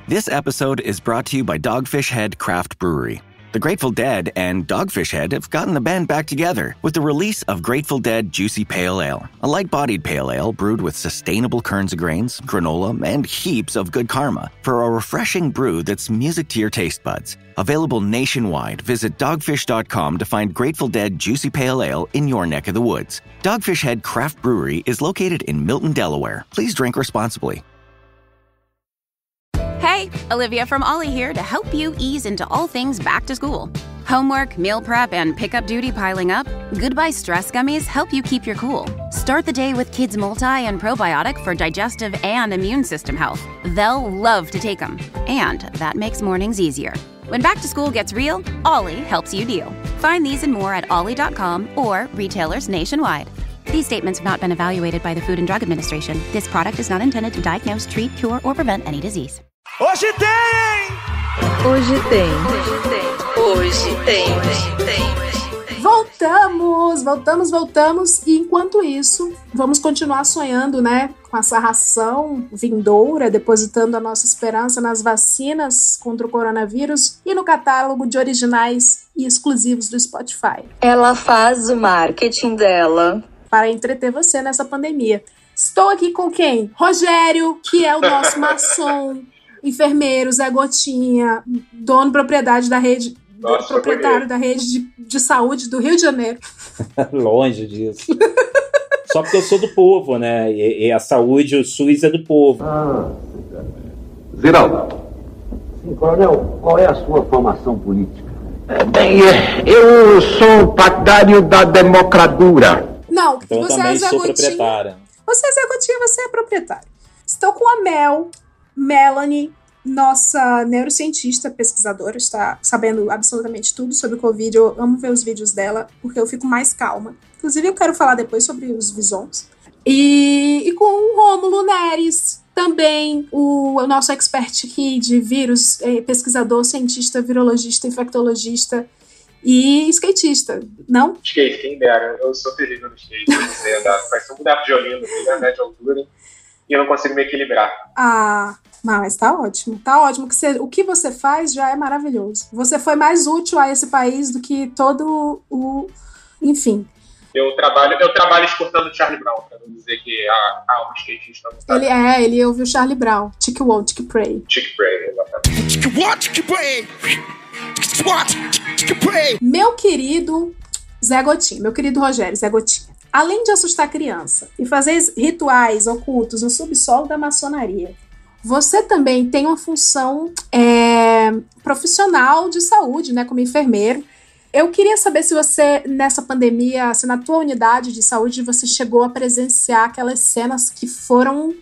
This episode is brought to you by Dogfish Head Craft Brewery. The Grateful Dead and Dogfish Head have gotten the band back together with the release of Grateful Dead Juicy Pale Ale, a light-bodied pale ale brewed with sustainable kernels of grains, granola, and heaps of good karma for a refreshing brew that's music to your taste buds. Available nationwide, visit dogfish.com to find Grateful Dead Juicy Pale Ale in your neck of the woods. Dogfish Head Craft Brewery is located in Milton, Delaware. Please drink responsibly. Hey, Olivia from Ollie here to help you ease into all things back to school. Homework, meal prep, and pickup duty piling up? Goodbye Stress Gummies help you keep your cool. Start the day with Kids Multi and Probiotic for digestive and immune system health. They'll love to take them, and that makes mornings easier. When back to school gets real, Ollie helps you deal. Find these and more at ollie.com or retailers nationwide. These statements have not been evaluated by the Food and Drug Administration. This product is not intended to diagnose, treat, cure, or prevent any disease. Hoje tem! Hoje tem. Hoje tem. Voltamos. E enquanto isso, vamos continuar sonhando, né? Com essa ração vindoura, depositando a nossa esperança nas vacinas contra o coronavírus e no catálogo de originais e exclusivos do Spotify. Ela faz o marketing dela para entreter você nessa pandemia. Estou aqui com quem? Rogério, que é o nosso maçom, enfermeiro, Zé Gotinha, dono propriedade da rede, proprietário da rede de saúde do Rio de Janeiro. Longe disso. Só porque eu sou do povo, né? E a saúde, o SUS é do povo. Ziraldo. Sim, coronel, qual é a sua formação política? Bem, eu sou partidário da democratura. Não, então você eu também é Zé sou Gotinha. proprietária. Você é Zé Gotinha, você é proprietário. Estou com a Melanie, nossa neurocientista, pesquisadora, está sabendo absolutamente tudo sobre o Covid. Eu amo ver os vídeos dela, porque eu fico mais calma. Inclusive, eu quero falar depois sobre os visões. E com o Rômulo Neres, também o nosso expert aqui de vírus, pesquisador, cientista, virologista, infectologista e skatista, não? Skate, quem dera. Eu sou terrível no skate. Eu não sei andar. Faz um boneco de olhinho, não tem de altura. E eu não consigo me equilibrar. Mas tá ótimo. Tá ótimo. O que você faz já é maravilhoso. Você foi mais útil a esse país do que todo o... Enfim. Eu trabalho escutando Charlie Brown, pra não dizer que um skatista não tá. Ele ouviu Charlie Brown. Tick Walk, Tick Pray. Tick Pray, exatamente. Tick Walk, Tick Pray. Tick Walk, Tick Pray. Meu querido Zé Gotinha, meu querido Rogério Zé Gotinha. Além de assustar a criança e fazer rituais ocultos no subsolo da maçonaria, você também tem uma função profissional de saúde, né, como enfermeiro. Eu queria saber se você, nessa pandemia, se na tua unidade de saúde, você chegou a presenciar aquelas cenas que foram...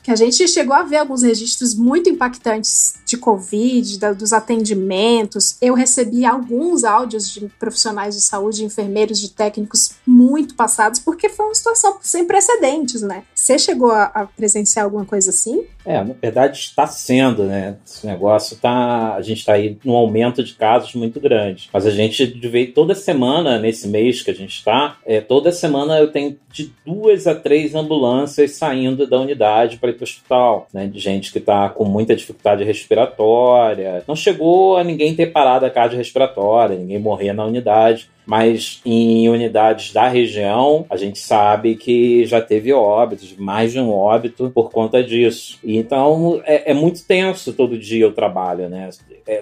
que a gente chegou a ver alguns registros muito impactantes de Covid, dos atendimentos. Eu recebi alguns áudios de profissionais de saúde, de enfermeiros, de técnicos muito passados, porque foi uma situação sem precedentes, né? Você chegou a presenciar alguma coisa assim? Na verdade está sendo, né? Esse negócio a gente está aí num aumento de casos muito grande. Mas a gente vê toda semana, nesse mês que a gente está, toda semana eu tenho de 2 a 3 ambulâncias saindo da unidade para ir para o hospital, né? De gente que está com muita dificuldade respiratória. Não chegou a ninguém ter parada cardiorrespiratória, ninguém morrer na unidade. Mas em unidades da região, a gente sabe que já teve óbitos, mais de um óbito por conta disso. E então é muito tenso todo dia o trabalho, né?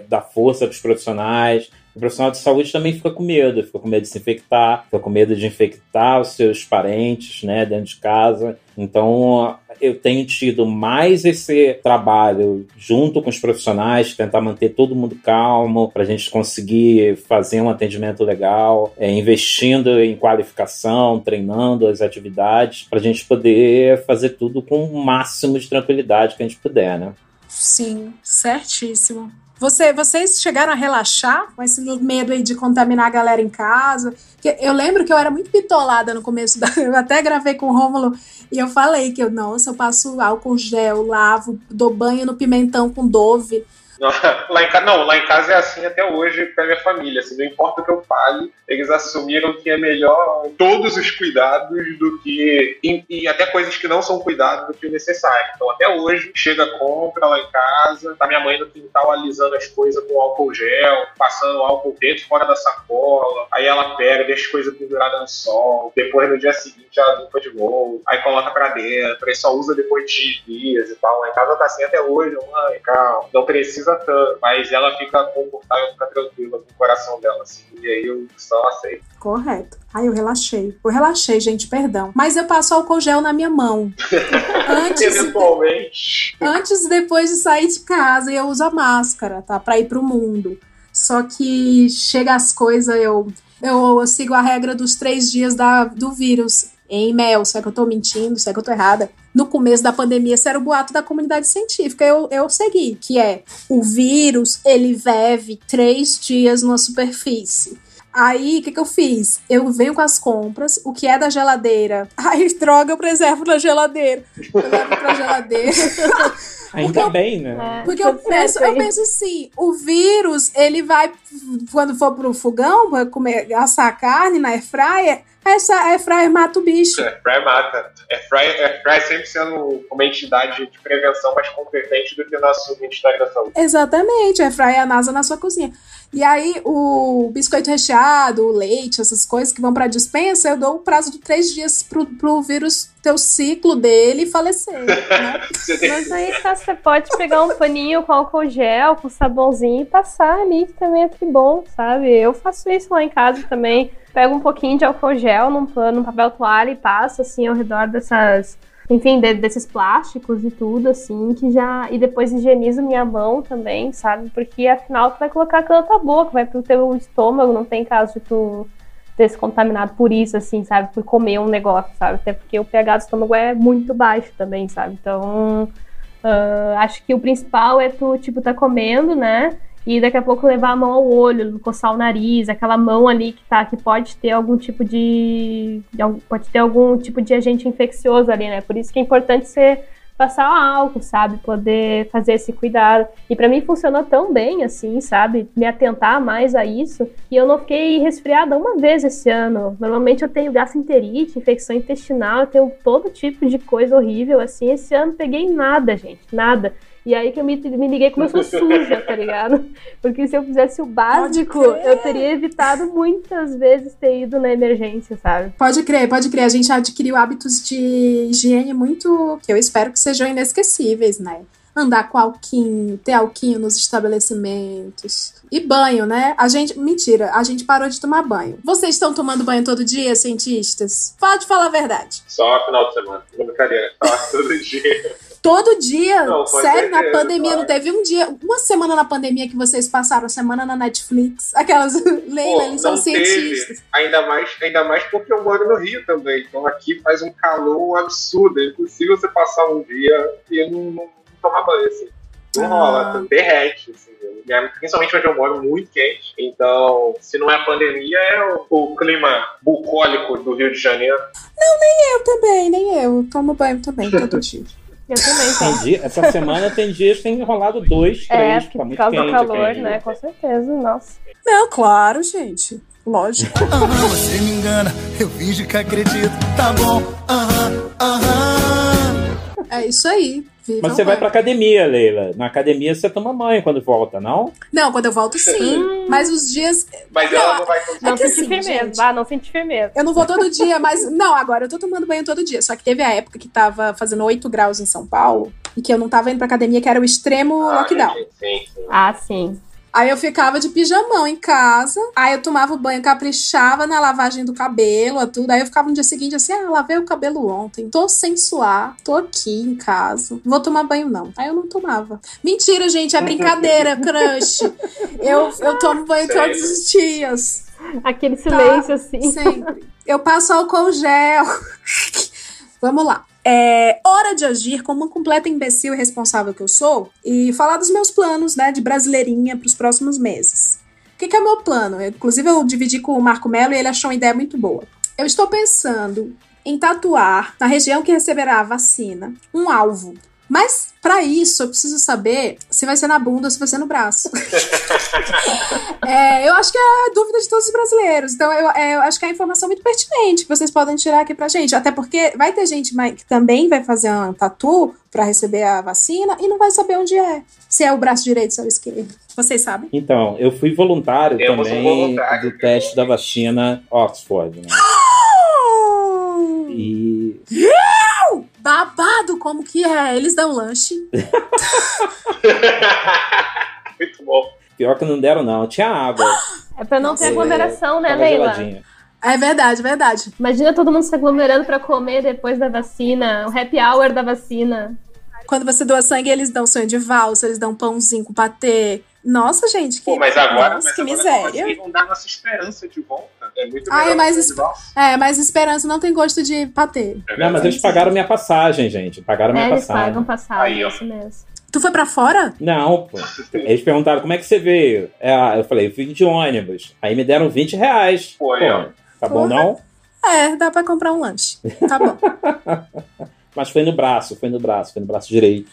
Dá força para os profissionais. O profissional de saúde também fica com medo de se infectar, fica com medo de infectar os seus parentes, né, dentro de casa. Então, eu tenho tido mais esse trabalho junto com os profissionais, tentar manter todo mundo calmo, para a gente conseguir fazer um atendimento legal, investindo em qualificação, treinando as atividades, para a gente poder fazer tudo com o máximo de tranquilidade que a gente puder, né? Sim, certíssimo. Vocês chegaram a relaxar com esse medo aí de contaminar a galera em casa? Eu lembro que eu era muito bitolada no começo, eu até gravei com o Rômulo e eu falei que eu passo álcool gel, lavo, dou banho no pimentão com Dove. Lá em casa é assim até hoje pra minha família. Assim, não importa o que eu fale, eles assumiram que é melhor todos os cuidados do que. E até coisas que não são cuidados do que o necessário. Então, até hoje, chega a compra lá em casa, tá minha mãe no quintal alisando as coisas com álcool gel, passando álcool dentro, fora da sacola. Aí ela pega, deixa as coisas penduradas no sol. Depois, no dia seguinte, ela limpa de novo. Aí coloca pra dentro. Aí só usa depois de X dias e tal. Lá em casa tá assim até hoje. Mãe, calma, não precisa tanto. Mas ela fica confortável, fica tranquila com o coração dela, assim. E aí eu só aceito. Correto. Ai, eu relaxei. Eu relaxei, gente, perdão. Mas eu passo álcool gel na minha mão. Eventualmente. Antes e depois de sair de casa, eu uso a máscara, tá? Pra ir pro mundo. Só que chega as coisas, eu sigo a regra dos 3 dias do vírus. Em Mel, será que eu tô mentindo? Será que eu tô errada? No começo da pandemia, esse era o boato da comunidade científica. Eu segui, que é o vírus, ele vive 3 dias numa superfície. Aí, o que eu fiz? Eu venho com as compras, o que é da geladeira. Ai, droga, eu preservo na geladeira. Eu levo pra geladeira. Ainda bem, né? Porque eu penso assim, o vírus, ele vai, quando for pro fogão, vai comer, assar carne na airfryer, essa airfryer mata o bicho. Airfryer mata. Airfryer sempre sendo uma entidade de prevenção mais competente do que o nosso Ministério da Saúde. Exatamente, airfryer é a NASA na sua cozinha. E aí, o biscoito recheado, o leite, essas coisas que vão pra dispensa, eu dou o prazo de 3 dias pro vírus ter o ciclo dele e falecer, né? Mas aí você pode pegar um paninho com álcool gel, com sabãozinho e passar ali, que também é bom, sabe? Eu faço isso lá em casa também. Pego um pouquinho de álcool gel num papel toalha e passo assim ao redor dessas... Enfim, desses plásticos e tudo, assim, que já... E depois higienizo minha mão também, sabe? Porque, afinal, tu vai colocar aquilo na tua boca, vai pro teu estômago, não tem caso de tu ter se contaminado por isso, assim, sabe? Por comer um negócio, sabe? Até porque o pH do estômago é muito baixo também, sabe? Então, acho que o principal é tu, tipo, tá comendo, né? E daqui a pouco levar a mão ao olho, coçar o nariz, aquela mão ali que pode ter algum tipo de agente infeccioso ali, né? Por isso que é importante você passar álcool, sabe? Poder fazer esse cuidado. E pra mim funcionou tão bem, assim, sabe? Me atentar mais a isso. E eu não fiquei resfriada uma vez esse ano. Normalmente eu tenho gastroenterite, infecção intestinal, eu tenho todo tipo de coisa horrível, assim. Esse ano peguei nada, gente, nada. E aí que eu me liguei como eu sou suja, tá ligado? Porque se eu fizesse o básico, eu teria evitado muitas vezes ter ido na emergência, sabe? Pode crer. A gente adquiriu hábitos de higiene muito, que eu espero que sejam inesquecíveis, né? Andar com alquinho, ter alquinho nos estabelecimentos. E banho, né? Mentira, a gente parou de tomar banho. Vocês estão tomando banho todo dia, cientistas? Pode falar a verdade. Só final de semana. Não brincadeira. Só todo dia. Todo dia? Não, sério, na pandemia, claro. Não teve um dia, uma semana na pandemia que vocês passaram, semana na Netflix, aquelas, Leila, eles são cientistas. Ainda mais porque eu moro no Rio também, então aqui faz um calor absurdo, é impossível você passar um dia e não tomar banho, assim. Não rola, derrete, assim. Principalmente onde eu moro, muito quente, então se não é a pandemia, é o clima bucólico do Rio de Janeiro. Não, nem eu tomo banho também, todo dia. Eu também, tá? Essa semana tem dias que tem rolado 2, 3, tá muito quente. Por causa do calor, né? Com certeza, nossa. Não, claro, gente. Lógico. Você me engana, eu finjo que acredito. Tá bom, É isso aí. Mas você vai pra academia, Leila. Na academia você toma banho quando volta, não? Não, quando eu volto, sim. Mas os dias... Mas ela não vai... Não sente firmeza. Não sente firmeza. Eu não vou todo dia, mas... Não, agora eu tô tomando banho todo dia. Só que teve a época que tava fazendo 8 graus em São Paulo e que eu não tava indo pra academia, que era o extremo lockdown. Sim. Sim. Aí eu ficava de pijamão em casa, aí eu tomava banho, caprichava na lavagem do cabelo, tudo. Aí eu ficava no dia seguinte assim, lavei o cabelo ontem, tô sem suar, tô aqui em casa, não vou tomar banho não. Aí eu não tomava. Mentira, gente, é brincadeira, crush. Eu tomo banho todos os dias. Aquele silêncio assim. Sempre. Eu passo álcool gel. Vamos lá. É hora de agir como uma completa imbecil e responsável que eu sou e falar dos meus planos, né, de brasileirinha para os próximos meses. O que é o meu plano? Inclusive eu dividi com o Marco Melo e ele achou uma ideia muito boa. Eu estou pensando em tatuar, na região que receberá a vacina, um alvo Mas, pra isso, eu preciso saber se vai ser na bunda ou se vai ser no braço. Eu acho que é a dúvida de todos os brasileiros. Então, eu acho que é a informação muito pertinente que vocês podem tirar aqui pra gente. Até porque vai ter gente que também vai fazer um tatu pra receber a vacina e não vai saber onde é. Se é o braço direito, se é o esquerdo. Vocês sabem? Então, eu fui voluntário também do teste da vacina Oxford, né? E... Babado, como que é? Eles dão lanche. Muito bom. Pior que não deram, não. Tinha água. É pra não ter aglomeração, né, Leila? Geladinha. É verdade, verdade. Imagina todo mundo se aglomerando pra comer depois da vacina. O happy hour da vacina. Quando você doa sangue, eles dão sonho de valsa, eles dão pãozinho com patê. Nossa, gente, que, mas agora, que miséria. Eles vão dar nossa esperança de volta. É muito melhor. Mas esperança não tem gosto de patê. Não, mas eles pagaram minha passagem, gente. Pagaram minha eles passagem. Pagam passagem, é isso mesmo. Tu foi pra fora? Não, pô. Eles perguntaram, como é que você veio? Eu falei, eu fui de ônibus. Aí me deram R$20. Pô, tá bom não? Dá pra comprar um lanche. Tá bom. Mas foi no braço direito.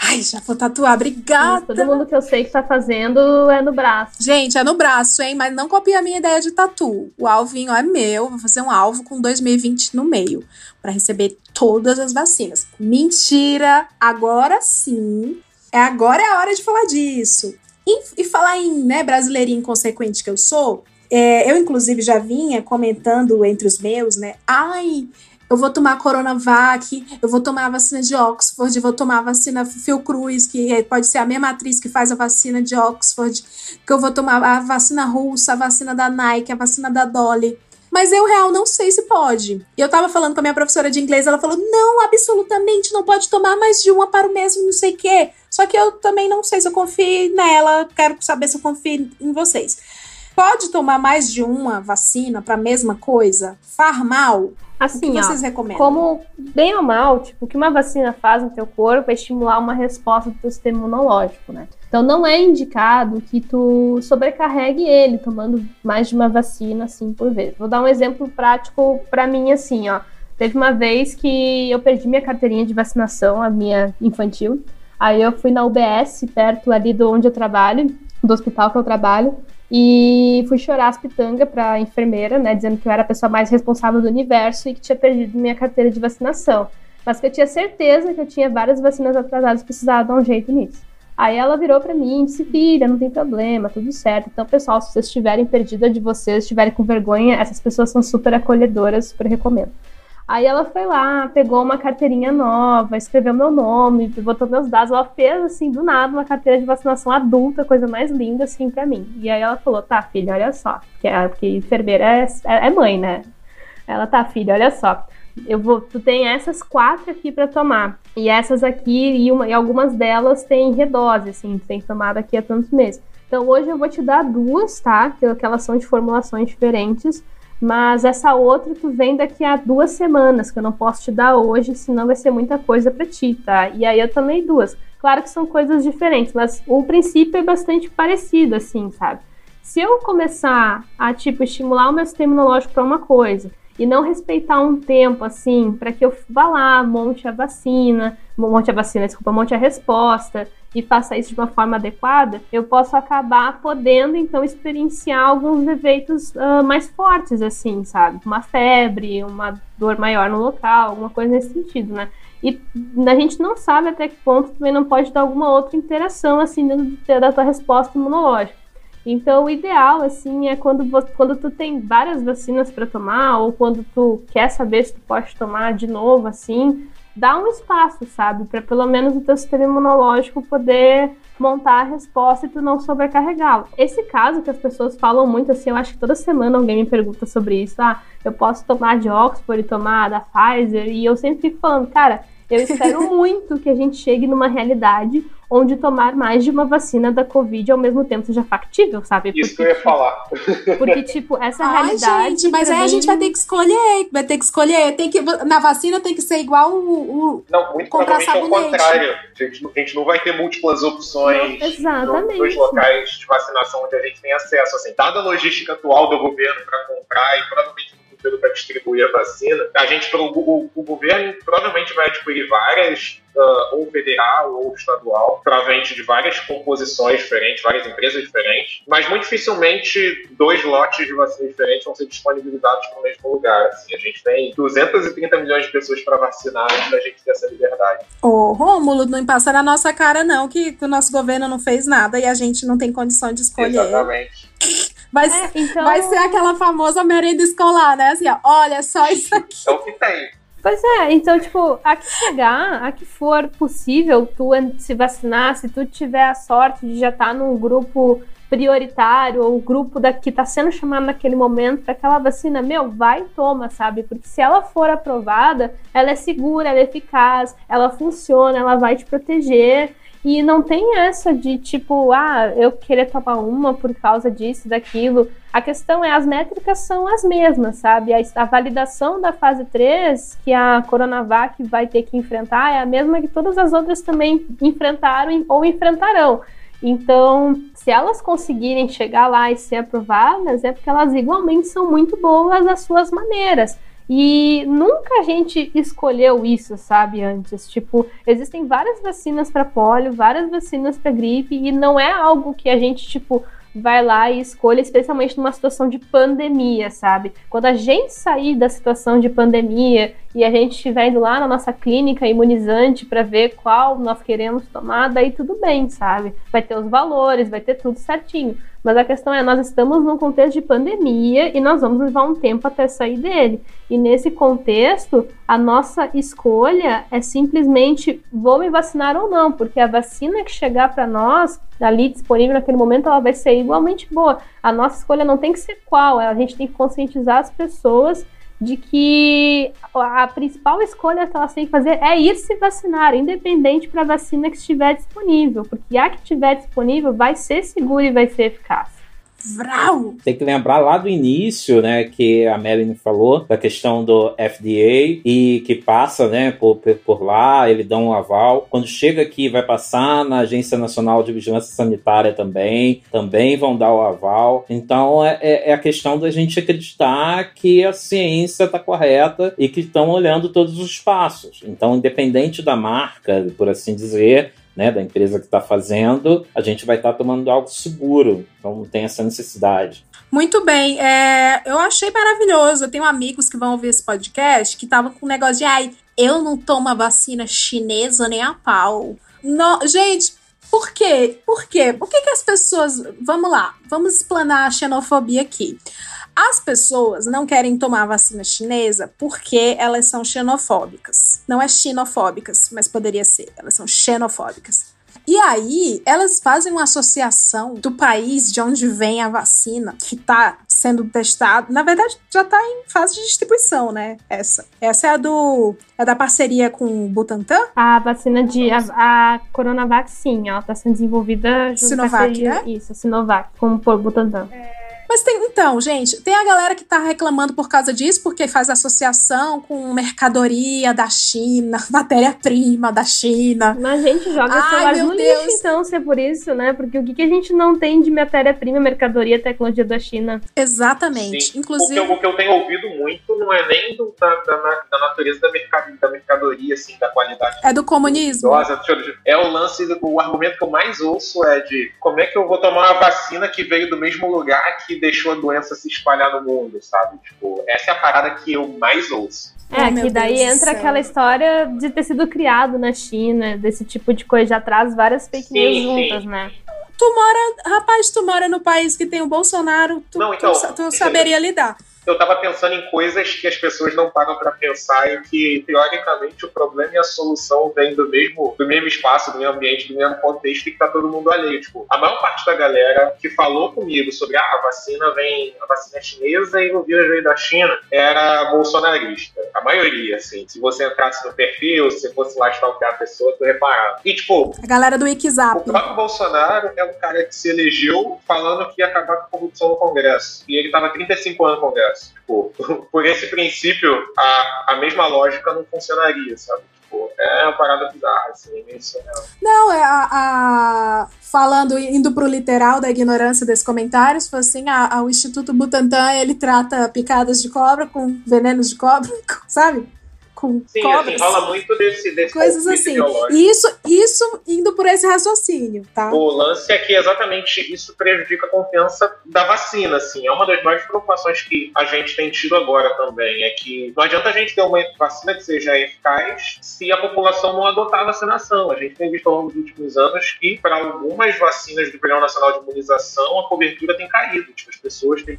Ai, já vou tatuar, obrigada. Todo mundo que eu sei que tá fazendo é no braço. Gente, é no braço, hein? Mas não copia a minha ideia de tatu. O alvinho é meu, vou fazer um alvo com 2020 no meio, pra receber todas as vacinas. Mentira! Agora sim. Agora é a hora de falar disso. E falar em, brasileirinho inconsequente que eu sou, eu inclusive já vinha comentando entre os meus, eu vou tomar a Coronavac, eu vou tomar a vacina de Oxford, eu vou tomar a vacina Fiocruz, que pode ser a mesma atriz que faz a vacina de Oxford, que eu vou tomar a vacina russa, a vacina da Nike, a vacina da Dolly. Mas eu, real, não sei se pode. E eu tava falando com a minha professora de inglês, ela falou, não, absolutamente, não pode tomar mais de uma para o mesmo não sei o quê. Só que eu também não sei se eu confio nela, quero saber se eu confio em vocês. Pode tomar mais de uma vacina para a mesma coisa? Far mal? Assim, o que vocês recomendam? Como bem ou mal, o que uma vacina faz no teu corpo é estimular uma resposta do teu sistema imunológico, né? Então não é indicado que tu sobrecarregue ele tomando mais de uma vacina, assim, por vez. Vou dar um exemplo prático pra mim, assim, Teve uma vez que eu perdi minha carteirinha de vacinação, a minha infantil. Aí eu fui na UBS, perto ali de onde eu trabalho, do hospital que eu trabalho, e fui chorar as pitangas pra enfermeira, né, dizendo que eu era a pessoa mais responsável do universo e que tinha perdido minha carteira de vacinação. Mas que eu tinha certeza que eu tinha várias vacinas atrasadas e precisava dar um jeito nisso. Aí ela virou pra mim e disse, filha, não tem problema, tudo certo. Então, pessoal, se vocês estiverem perdida de vocês, estiverem com vergonha, essas pessoas são super acolhedoras, super recomendo. Aí ela foi lá, pegou uma carteirinha nova, escreveu meu nome, botou meus dados. Ela fez, assim, do nada, uma carteira de vacinação adulta, coisa mais linda, assim, pra mim. E aí ela falou, tá, filha, olha só. Porque enfermeira é mãe, né? Ela, tá, filha, olha só. Tu tem essas 4 aqui pra tomar. E essas aqui, e algumas delas têm redose, assim, tu tem que tomar daqui a tantos meses. Então hoje eu vou te dar 2, tá? Que elas são de formulações diferentes. Mas essa outra tu vem daqui a 2 semanas, que eu não posso te dar hoje, senão vai ser muita coisa pra ti, tá? E aí eu tomei 2. Claro que são coisas diferentes, mas o princípio é bastante parecido, assim, sabe? Se eu começar a, estimular o meu sistema imunológico pra uma coisa e não respeitar um tempo, assim, para que eu vá lá, monte a resposta e faça isso de uma forma adequada, eu posso acabar podendo, então, experienciar alguns efeitos mais fortes, assim, sabe? Uma febre, uma dor maior no local, alguma coisa nesse sentido, né? E a gente não sabe até que ponto também não pode dar alguma outra interação, assim, dentro da tua resposta imunológica. Então, o ideal, assim, é quando tu tem várias vacinas para tomar, ou quando tu quer saber se tu pode tomar de novo, assim, dá um espaço, sabe? Para pelo menos o teu sistema imunológico poder montar a resposta e tu não sobrecarregá-lo. Esse caso que as pessoas falam muito, assim, eu acho que toda semana alguém me pergunta sobre isso. Eu posso tomar de Oxford e tomar da Pfizer? E eu sempre fico falando, cara, eu espero muito que a gente chegue numa realidade onde tomar mais de uma vacina da Covid ao mesmo tempo seja factível, sabe? Isso que eu ia falar. Porque, essa realidade... gente, mas aí a gente vai ter que escolher. Na vacina tem que ser igual Não, muito provavelmente ao contrário. A gente não vai ter múltiplas opções nos locais de vacinação onde a gente tem acesso. Assim, dada a logística atual do governo para comprar e provavelmente no número para distribuir a vacina, o governo provavelmente vai adquirir várias, ou federal ou estadual, provavelmente de várias composições diferentes, várias empresas diferentes, mas muito dificilmente 2 lotes de vacina diferentes vão ser disponibilizados no mesmo lugar. Assim, a gente tem 230 milhões de pessoas para vacinar antes da gente ter essa liberdade. Ô, Rômulo, não passa na nossa cara não que o nosso governo não fez nada e a gente não tem condição de escolher. Exatamente. Vai ser aquela famosa merenda escolar, né? Assim, ó, olha, só isso aqui. É o que tem. Pois é, então, tipo, a que for possível tu se vacinar, se tu tiver a sorte de já estar num grupo prioritário ou o grupo que tá sendo chamado naquele momento para aquela vacina, vai, toma, sabe? Porque se ela for aprovada, ela é segura, ela é eficaz, ela funciona, ela vai te proteger. E não tem essa de tipo, eu querer tomar uma por causa disso, daquilo. A questão é, as métricas são as mesmas, sabe? A validação da fase 3 que a Coronavac vai ter que enfrentar é a mesma que todas as outras também enfrentaram ou enfrentarão. Então, se elas conseguirem chegar lá e ser aprovadas, é porque elas igualmente são muito boas às suas maneiras. E nunca a gente escolheu isso, sabe, antes. Tipo, existem várias vacinas para pólio, várias vacinas para gripe, e não é algo que a gente, tipo, vai lá e escolha, especialmente numa situação de pandemia, sabe? Quando a gente sair da situação de pandemia e a gente estiver indo lá na nossa clínica imunizante para ver qual nós queremos tomar, daí tudo bem, sabe? Vai ter os valores, vai ter tudo certinho. Mas a questão é, nós estamos num contexto de pandemia e nós vamos levar um tempo até sair dele. E nesse contexto, a nossa escolha é simplesmente vou me vacinar ou não, porque a vacina que chegar para nós, ali disponível naquele momento, ela vai ser igualmente boa. A nossa escolha não tem que ser qual, a gente tem que conscientizar as pessoas de que a principal escolha que elas têm que fazer é ir se vacinar, independente para a vacina que estiver disponível, porque a que estiver disponível vai ser segura e vai ser eficaz. Vrau! Tem que lembrar lá do início, né, que a Melanie falou, da questão do FDA e que passa, né, por lá, ele dá um aval. Quando chega aqui, vai passar na Agência Nacional de Vigilância Sanitária também vão dar o aval. Então, é a questão da gente acreditar que a ciência está correta e que estão olhando todos os passos. Então, independente da marca, por assim dizer, né, da empresa que está fazendo, a gente vai estar tomando algo seguro. Então não tem essa necessidade. Muito bem, eu achei maravilhoso. Eu tenho amigos que vão ouvir esse podcast que estavam com um negócio de eu não tomo a vacina chinesa nem a pau. Não, gente, por quê? Por quê? Por que as pessoas... Vamos lá, vamos explanar a xenofobia aqui. As pessoas não querem tomar a vacina chinesa porque elas são xenofóbicas. Não é xenofóbicas, mas poderia ser. Elas são xenofóbicas. E aí, elas fazem uma associação do país de onde vem a vacina, que está sendo testado. Na verdade, já está em fase de distribuição, né? Essa é da parceria com o Butantan? A vacina a Coronavac, sim. Ela está sendo desenvolvida... Sinovac, né? Isso, a Sinovac, com o Butantan. Mas então, gente, tem a galera que tá reclamando por causa disso, porque faz associação com mercadoria da China, matéria-prima da China. Mas a gente joga celular no lixo, então, se é por isso, né? Porque o que a gente não tem de matéria-prima, mercadoria, tecnologia da China? Exatamente. Sim. Inclusive... O que eu tenho ouvido muito não é nem da natureza da mercadoria, assim, da qualidade. É do comunismo. É o lance, o argumento que eu mais ouço é de como é que eu vou tomar uma vacina que veio do mesmo lugar que deixou a doença se espalhar no mundo, sabe? Tipo, essa é a parada que eu mais ouço. Que daí entra aquela história de ter sido criado na China, desse tipo de coisa, já traz várias fake news juntas, né? Tu mora no país que tem o Bolsonaro, tu saberia lidar. Eu tava pensando em coisas que as pessoas não param pra pensar e que, teoricamente, o problema e a solução vêm do mesmo espaço, do mesmo ambiente, do mesmo contexto e que tá todo mundo alheio. Tipo, a maior parte da galera que falou comigo sobre a vacina é chinesa e o vírus veio da China, era bolsonarista. A maioria, assim. Se você entrasse no perfil, se fosse lá stalkear a pessoa, tu reparava. E, tipo... A galera do WikiZap. O próprio Bolsonaro é um cara que se elegeu falando que ia acabar com a corrupção no Congresso. E ele tava 35 anos no Congresso. Tipo, por esse princípio, a mesma lógica não funcionaria, sabe? Tipo, é uma parada bizarra, assim, meio surreal. Não, indo pro literal da ignorância desse comentário, se fosse assim, o Instituto Butantan, ele trata picadas de cobra com venenos de cobra, sabe? Com sim, cobras. Assim, rola muito desse coisas assim. Isso indo por esse raciocínio, tá? O lance é que exatamente isso prejudica a confiança da vacina, assim. É uma das maiores preocupações que a gente tem tido agora também, é que não adianta a gente ter uma vacina que seja eficaz se a população não adotar a vacinação. A gente tem visto ao longo dos últimos anos que, para algumas vacinas do Programa Nacional de Imunização, a cobertura tem caído. Tipo, as pessoas têm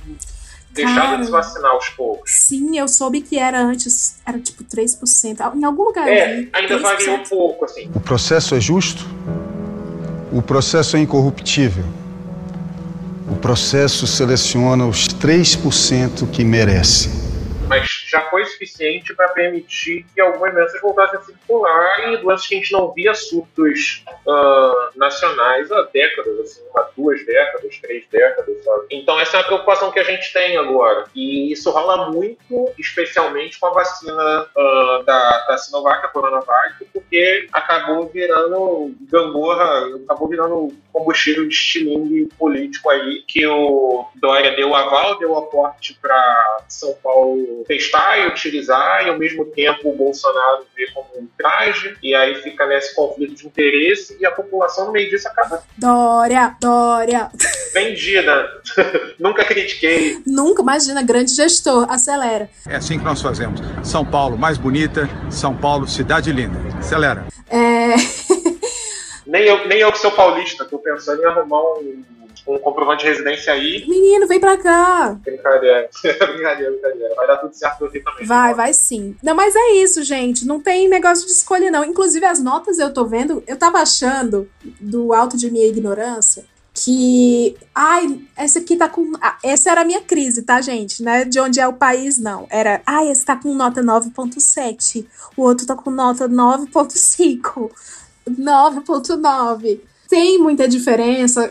deixado de se vacinar aos poucos. Sim, eu soube que antes era tipo 3%. Em algum lugar ainda 3%. Variou um pouco, assim. O processo é justo? O processo é incorruptível? O processo seleciona os 3% que merecem. Mas já foi suficiente para permitir que algumas doenças voltassem a circular, e doenças que a gente não via surtos nacionais há décadas, assim, há 2 décadas, 3 décadas, sabe? Então essa é a preocupação que a gente tem agora. E isso rola muito, especialmente com a vacina da Sinovac, a Coronavac, porque acabou virando gangorra, acabou virando combustível de estilingue político aí, que o Dória deu aval, deu aporte para São Paulo testar e utilizar, e ao mesmo tempo o Bolsonaro vê como um traje, e aí fica nesse conflito de interesse, e a população no meio disso acaba... Dória! Vendida! Nunca critiquei. Nunca, imagina, grande gestor, acelera. É assim que nós fazemos. São Paulo mais bonita, São Paulo cidade linda. Acelera. Nem eu que sou paulista, tô pensando em arrumar um comprovante de residência aí. Menino, vem pra cá. Brincadeira. Vai dar tudo certo aqui também. Vai sim. Não, mas é isso, gente. Não tem negócio de escolha, não. Inclusive, as notas eu tô vendo, eu tava achando, do alto de minha ignorância, que... essa aqui tá com... essa era a minha crise, tá, gente? Não é de onde é o país, não. Era, esse tá com nota 9.7. O outro tá com nota 9.5. 9.9. Tem muita diferença.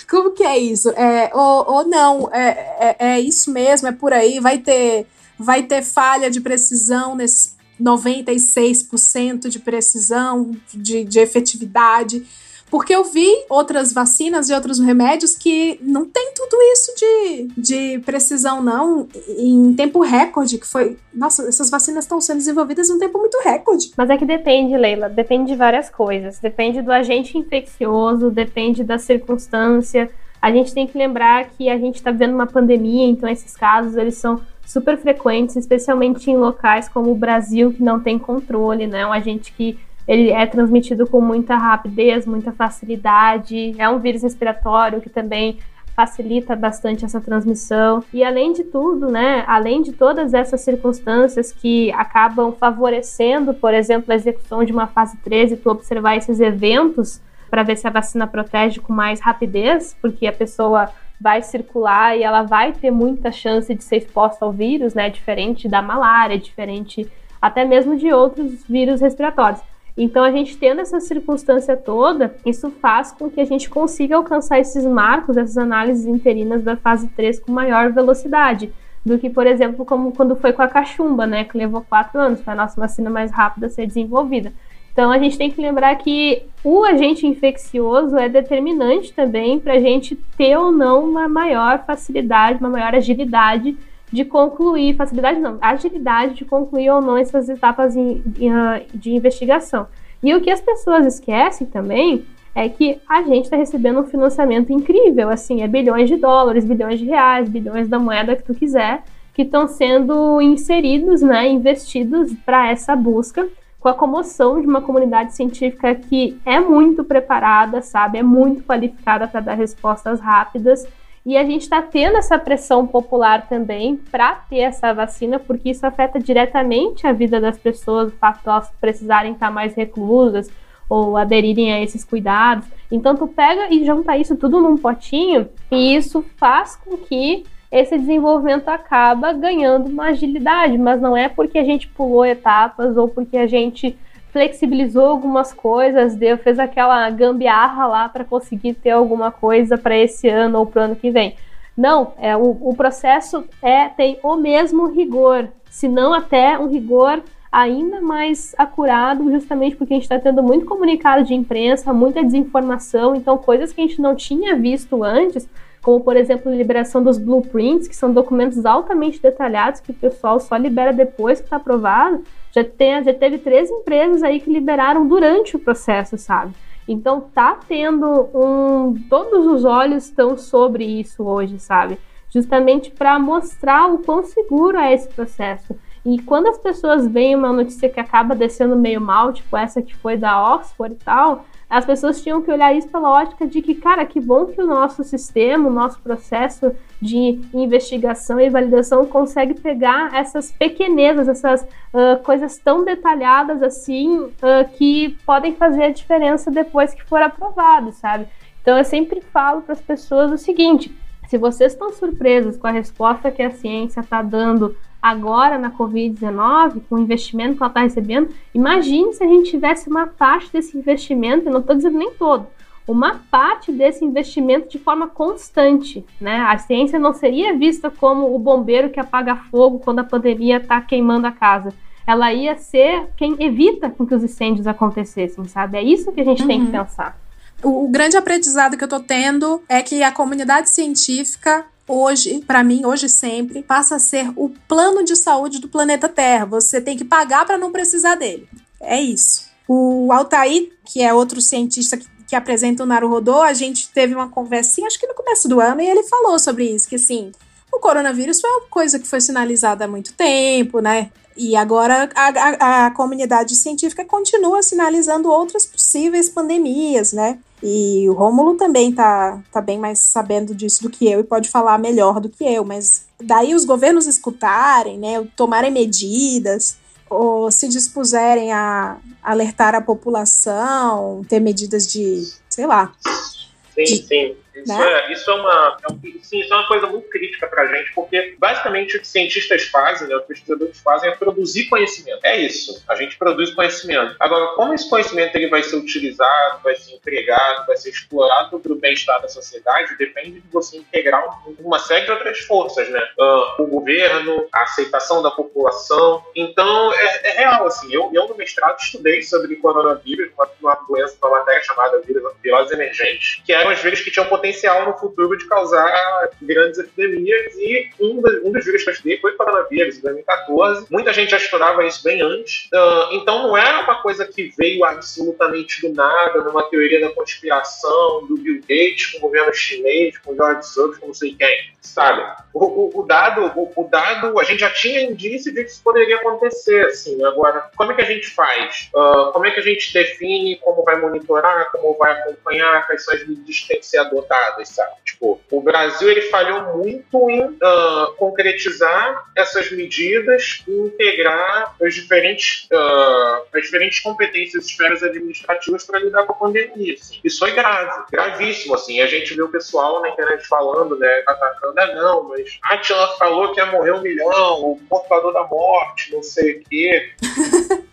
Como que é isso? Ou não, é isso mesmo, é por aí, vai ter falha de precisão nesses 96% de precisão, de efetividade, porque eu vi outras vacinas e outros remédios que não tem tudo isso de precisão, não, em tempo recorde, que foi... Nossa, essas vacinas estão sendo desenvolvidas em um tempo muito recorde. Mas é que depende, Leila, depende de várias coisas. Depende do agente infeccioso, depende da circunstância. A gente tem que lembrar que a gente está vivendo uma pandemia, então esses casos, eles são super frequentes, especialmente em locais como o Brasil, que não tem controle, né? Um agente que ele é transmitido com muita rapidez, muita facilidade. É um vírus respiratório que também facilita bastante essa transmissão. E além de tudo, né, além de todas essas circunstâncias que acabam favorecendo, por exemplo, a execução de uma fase 3 e tu observar esses eventos para ver se a vacina protege com mais rapidez, porque a pessoa vai circular e ela vai ter muita chance de ser exposta ao vírus, né, diferente da malária, diferente até mesmo de outros vírus respiratórios. Então, a gente tendo essa circunstância toda, isso faz com que a gente consiga alcançar esses marcos, essas análises interinas da fase 3 com maior velocidade do que, por exemplo, como quando foi com a cachumba, né, que levou 4 anos, foi a nossa vacina mais rápida a ser desenvolvida. Então, a gente tem que lembrar que o agente infeccioso é determinante também para a gente ter ou não uma maior facilidade, uma maior agilidade de concluir, agilidade de concluir ou não essas etapas de investigação. E o que as pessoas esquecem também é que a gente está recebendo um financiamento incrível, assim, bilhões de dólares, bilhões de reais, bilhões da moeda que tu quiser, que estão sendo inseridos, né, investidos para essa busca, com a comoção de uma comunidade científica que é muito preparada, sabe, é muito qualificada para dar respostas rápidas. E a gente está tendo essa pressão popular também para ter essa vacina, porque isso afeta diretamente a vida das pessoas, o fato de elas precisarem estar mais reclusas ou aderirem a esses cuidados. Então tu pega e junta isso tudo num potinho, e isso faz com que esse desenvolvimento acaba ganhando uma agilidade, mas não é porque a gente pulou etapas ou porque a gente flexibilizou algumas coisas, fez aquela gambiarra lá para conseguir ter alguma coisa para esse ano ou para o ano que vem. Não, o processo tem o mesmo rigor, se não até um rigor ainda mais acurado, justamente porque a gente está tendo muito comunicado de imprensa, muita desinformação, então coisas que a gente não tinha visto antes, como, por exemplo, a liberação dos blueprints, que são documentos altamente detalhados que o pessoal só libera depois que está aprovado. Já teve 3 empresas aí que liberaram durante o processo, sabe? Então tá tendo todos os olhos estão sobre isso hoje, sabe? Justamente para mostrar o quão seguro é esse processo. E quando as pessoas veem uma notícia que acaba descendo meio mal, tipo essa que foi da Oxford e tal, as pessoas tinham que olhar isso pela ótica de que, cara, que bom que o nosso sistema, o nosso processo de investigação e validação consegue pegar essas pequenezas, essas coisas tão detalhadas assim, que podem fazer a diferença depois que for aprovado, sabe? Então eu sempre falo para as pessoas o seguinte: se vocês estão surpresos com a resposta que a ciência está dando agora na Covid-19, com o investimento que ela está recebendo, imagine se a gente tivesse uma parte desse investimento, eu não estou dizendo nem todo, uma parte desse investimento de forma constante, né? A ciência não seria vista como o bombeiro que apaga fogo quando a pandemia está queimando a casa. Ela ia ser quem evita que os incêndios acontecessem, sabe? É isso que a gente tem que pensar. O grande aprendizado que eu tô tendo é que a comunidade científica hoje, para mim, hoje sempre, passa a ser o plano de saúde do planeta Terra. Você tem que pagar para não precisar dele. É isso. O Altair, que é outro cientista que apresenta o Naruhodô, a gente teve uma conversinha, acho que no começo do ano, e ele falou sobre isso, que assim, o coronavírus foi uma coisa que foi sinalizada há muito tempo, né? E agora a comunidade científica continua sinalizando outras possíveis pandemias, né? E o Rômulo também tá bem mais sabendo disso do que eu e pode falar melhor do que eu, mas daí os governos escutarem, né, tomarem medidas, ou se dispuserem a alertar a população, ter medidas de, sei lá. Sim. Isso é uma coisa muito crítica pra gente, porque basicamente o que cientistas fazem, né, os pesquisadores fazem é produzir conhecimento. É isso, a gente produz conhecimento. Agora, como esse conhecimento ele vai ser utilizado, vai ser empregado, vai ser explorado para o bem-estar da sociedade, depende de você integrar uma série de outras forças, né? O governo, a aceitação da população. Então, é real, assim, eu no mestrado estudei sobre coronavírus, uma doença, uma matéria chamada virose emergente, que eram os vírus que tinham potencial no futuro de causar grandes epidemias, e um dos vírus que eu estudei foi o coronavírus, em 2014. Muita gente já estudava isso bem antes. Então não era uma coisa que veio absolutamente do nada, numa teoria da conspiração do Bill Gates com o governo chinês, com o George Soros, com não sei quem, sabe? O dado, a gente já tinha indício de que isso poderia acontecer, assim. Agora, como é que a gente faz? Como é que a gente define como vai monitorar, como vai acompanhar, quais são as medidas que têm que ser adotadas, sabe? Tipo, o Brasil, ele falhou muito em concretizar essas medidas e integrar as diferentes competências, esferas administrativas para lidar com a pandemia, assim. Isso foi grave, gravíssimo, assim. A gente vê o pessoal na internet falando, né, atacando, não, mas a Atila falou que ia morrer 1 milhão, o portador da morte, não sei o quê.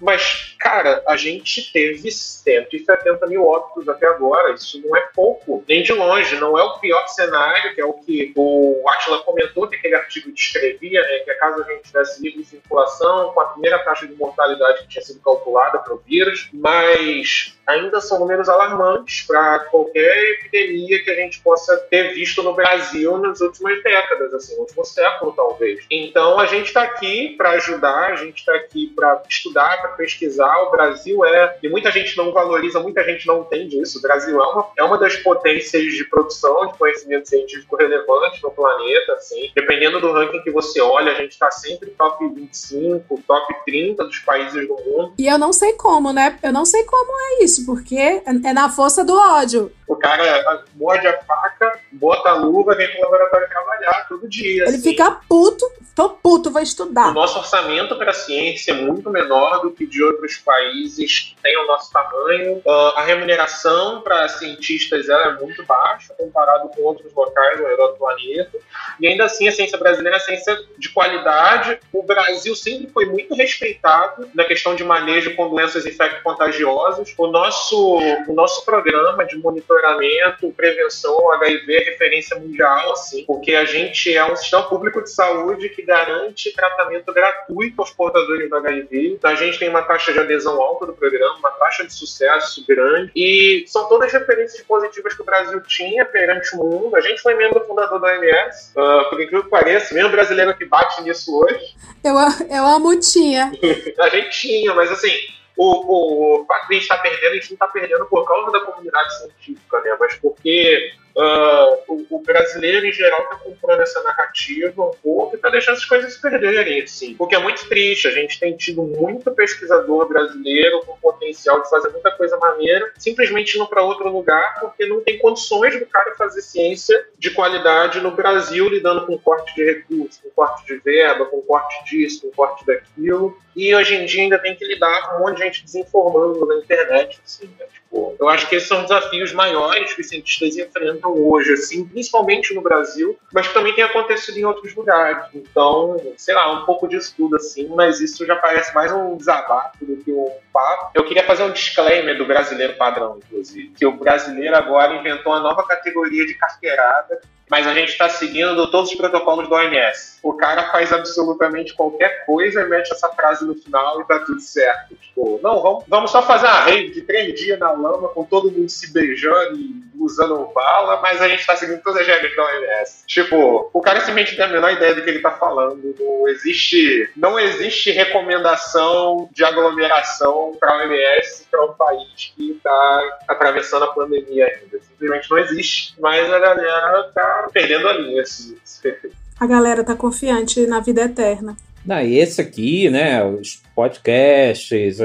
Mas, cara, a gente teve 170 mil óbitos até agora. Isso não é pouco, nem de longe. Não é o pior cenário, que é o que o Atila comentou, que aquele artigo descrevia, né, que caso a gente tivesse livre circulação, com a primeira taxa de mortalidade que tinha sido calculada para o vírus, mas ainda são números alarmantes para qualquer epidemia que a gente possa ter visto no Brasil nas últimas décadas, assim, no último século, talvez. Então, a gente está aqui para ajudar, a gente está aqui para estudar, para pesquisar. O Brasil e muita gente não valoriza, muita gente não entende isso. O Brasil é uma das potências de produção de conhecimento científico relevante no planeta, assim. Dependendo do ranking que você olha, a gente está sempre top 25, top 30 dos países do mundo. E eu não sei como, né? Eu não sei como é isso, porque é na força do ódio. O cara morde a faca, bota a luva, vem pro laboratório trabalhar todo dia. Ele fica puto, tô puto, vou estudar. O nosso orçamento para a ciência é muito menor do que de outros países que têm o nosso tamanho. A remuneração para cientistas é muito baixa comparado com outros locais ao redor do planeta. E ainda assim, a ciência brasileira é uma ciência de qualidade. O Brasil sempre foi muito respeitado na questão de manejo com doenças infecto-contagiosas. O nosso programa de monitoramento, prevenção ao HIV é referência mundial, assim, porque a gente é um sistema público de saúde que garante tratamento gratuito aos portadores do HIV. A gente tem uma taxa de adesão alta do programa, uma taxa de sucesso grande, e são todas referências positivas que o Brasil tinha perante o mundo. A gente foi membro fundador da OMS, por incrível que pareça, mesmo brasileiro que bate nisso hoje. Eu amo tinha. A gente tinha, mas assim, o fato de a gente estar perdendo, a gente não está perdendo por causa da comunidade científica, né? Mas porque o brasileiro em geral está comprando essa narrativa um pouco e está deixando as coisas se perderem, assim. O que é muito triste. A gente tem tido muito pesquisador brasileiro com potencial de fazer muita coisa maneira, simplesmente indo para outro lugar porque não tem condições do cara fazer ciência de qualidade no Brasil, lidando com corte de recursos, com corte de verba, com corte disso, com corte daquilo. E hoje em dia ainda tem que lidar com um monte de gente desinformando na internet, assim, né? Eu acho que esses são desafios maiores que os cientistas enfrentam hoje, assim, principalmente no Brasil, mas que também tem acontecido em outros lugares. Então, sei lá, um pouco disso tudo, assim, mas isso já parece mais um desabafo do que um papo. Eu queria fazer um disclaimer do brasileiro padrão, inclusive, que o brasileiro agora inventou uma nova categoria de carteirada, mas a gente está seguindo todos os protocolos do OMS. O cara faz absolutamente qualquer coisa e mete essa frase no final e tá tudo certo. Tipo, não, vamos só fazer uma rave de 3 dias na lama com todo mundo se beijando e usando bala, mas a gente tá seguindo todas as regras da OMS. Tipo, o cara simplesmente tem a menor ideia do que ele tá falando. Não existe recomendação de aglomeração para a OMS para um país que tá atravessando a pandemia ainda. Simplesmente não existe. Mas a galera tá perdendo a linha, assim. A galera tá confiante na vida eterna. E esse aqui, né, os podcasts,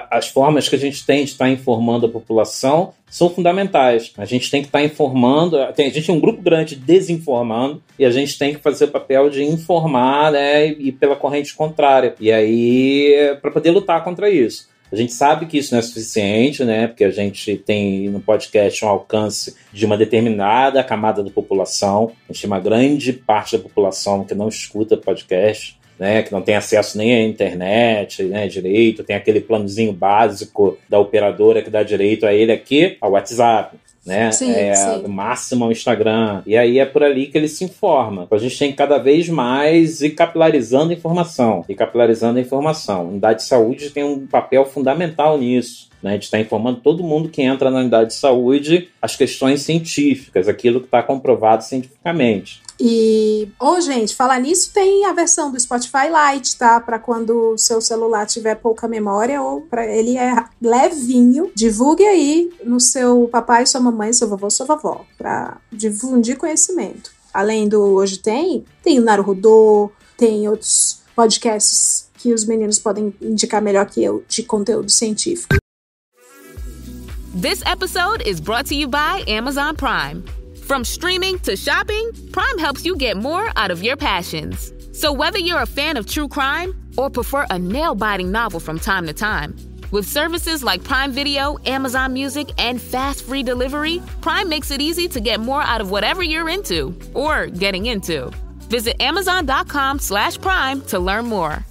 as formas que a gente tem de estar informando a população são fundamentais. A gente tem que estar informando, a gente tem um grupo grande desinformando e a gente tem que fazer o papel de informar, né, e pela corrente contrária. E aí, para poder lutar contra isso. A gente sabe que isso não é suficiente, né? Porque a gente tem no podcast um alcance de uma determinada camada da população. A gente tem uma grande parte da população que não escuta podcast, né? Que não tem acesso nem à internet, né, direito. Tem aquele planozinho básico da operadora que dá direito a ele aqui, ao WhatsApp. Né? Sim. No máximo ao Instagram. E aí é por ali que ele se informa. A gente tem que cada vez mais ir capilarizando a informação. A unidade de saúde tem um papel fundamental nisso. Né, de estar informando todo mundo que entra na unidade de saúde as questões científicas, aquilo que está comprovado cientificamente. E, gente, falar nisso, tem a versão do Spotify Lite, tá? Para quando o seu celular tiver pouca memória, ou para ele é levinho. Divulgue aí no seu papai, sua mamãe, seu vovô, sua vovó, para difundir conhecimento. Além do Hoje Tem o Naruhodô, tem outros podcasts que os meninos podem indicar melhor que eu de conteúdo científico. This episode is brought to you by Amazon Prime. From streaming to shopping, Prime helps you get more out of your passions. So whether you're a fan of true crime or prefer a nail-biting novel from time to time, with services like Prime Video, Amazon Music, and fast free delivery, Prime makes it easy to get more out of whatever you're into or getting into. Visit Amazon.com/Prime to learn more.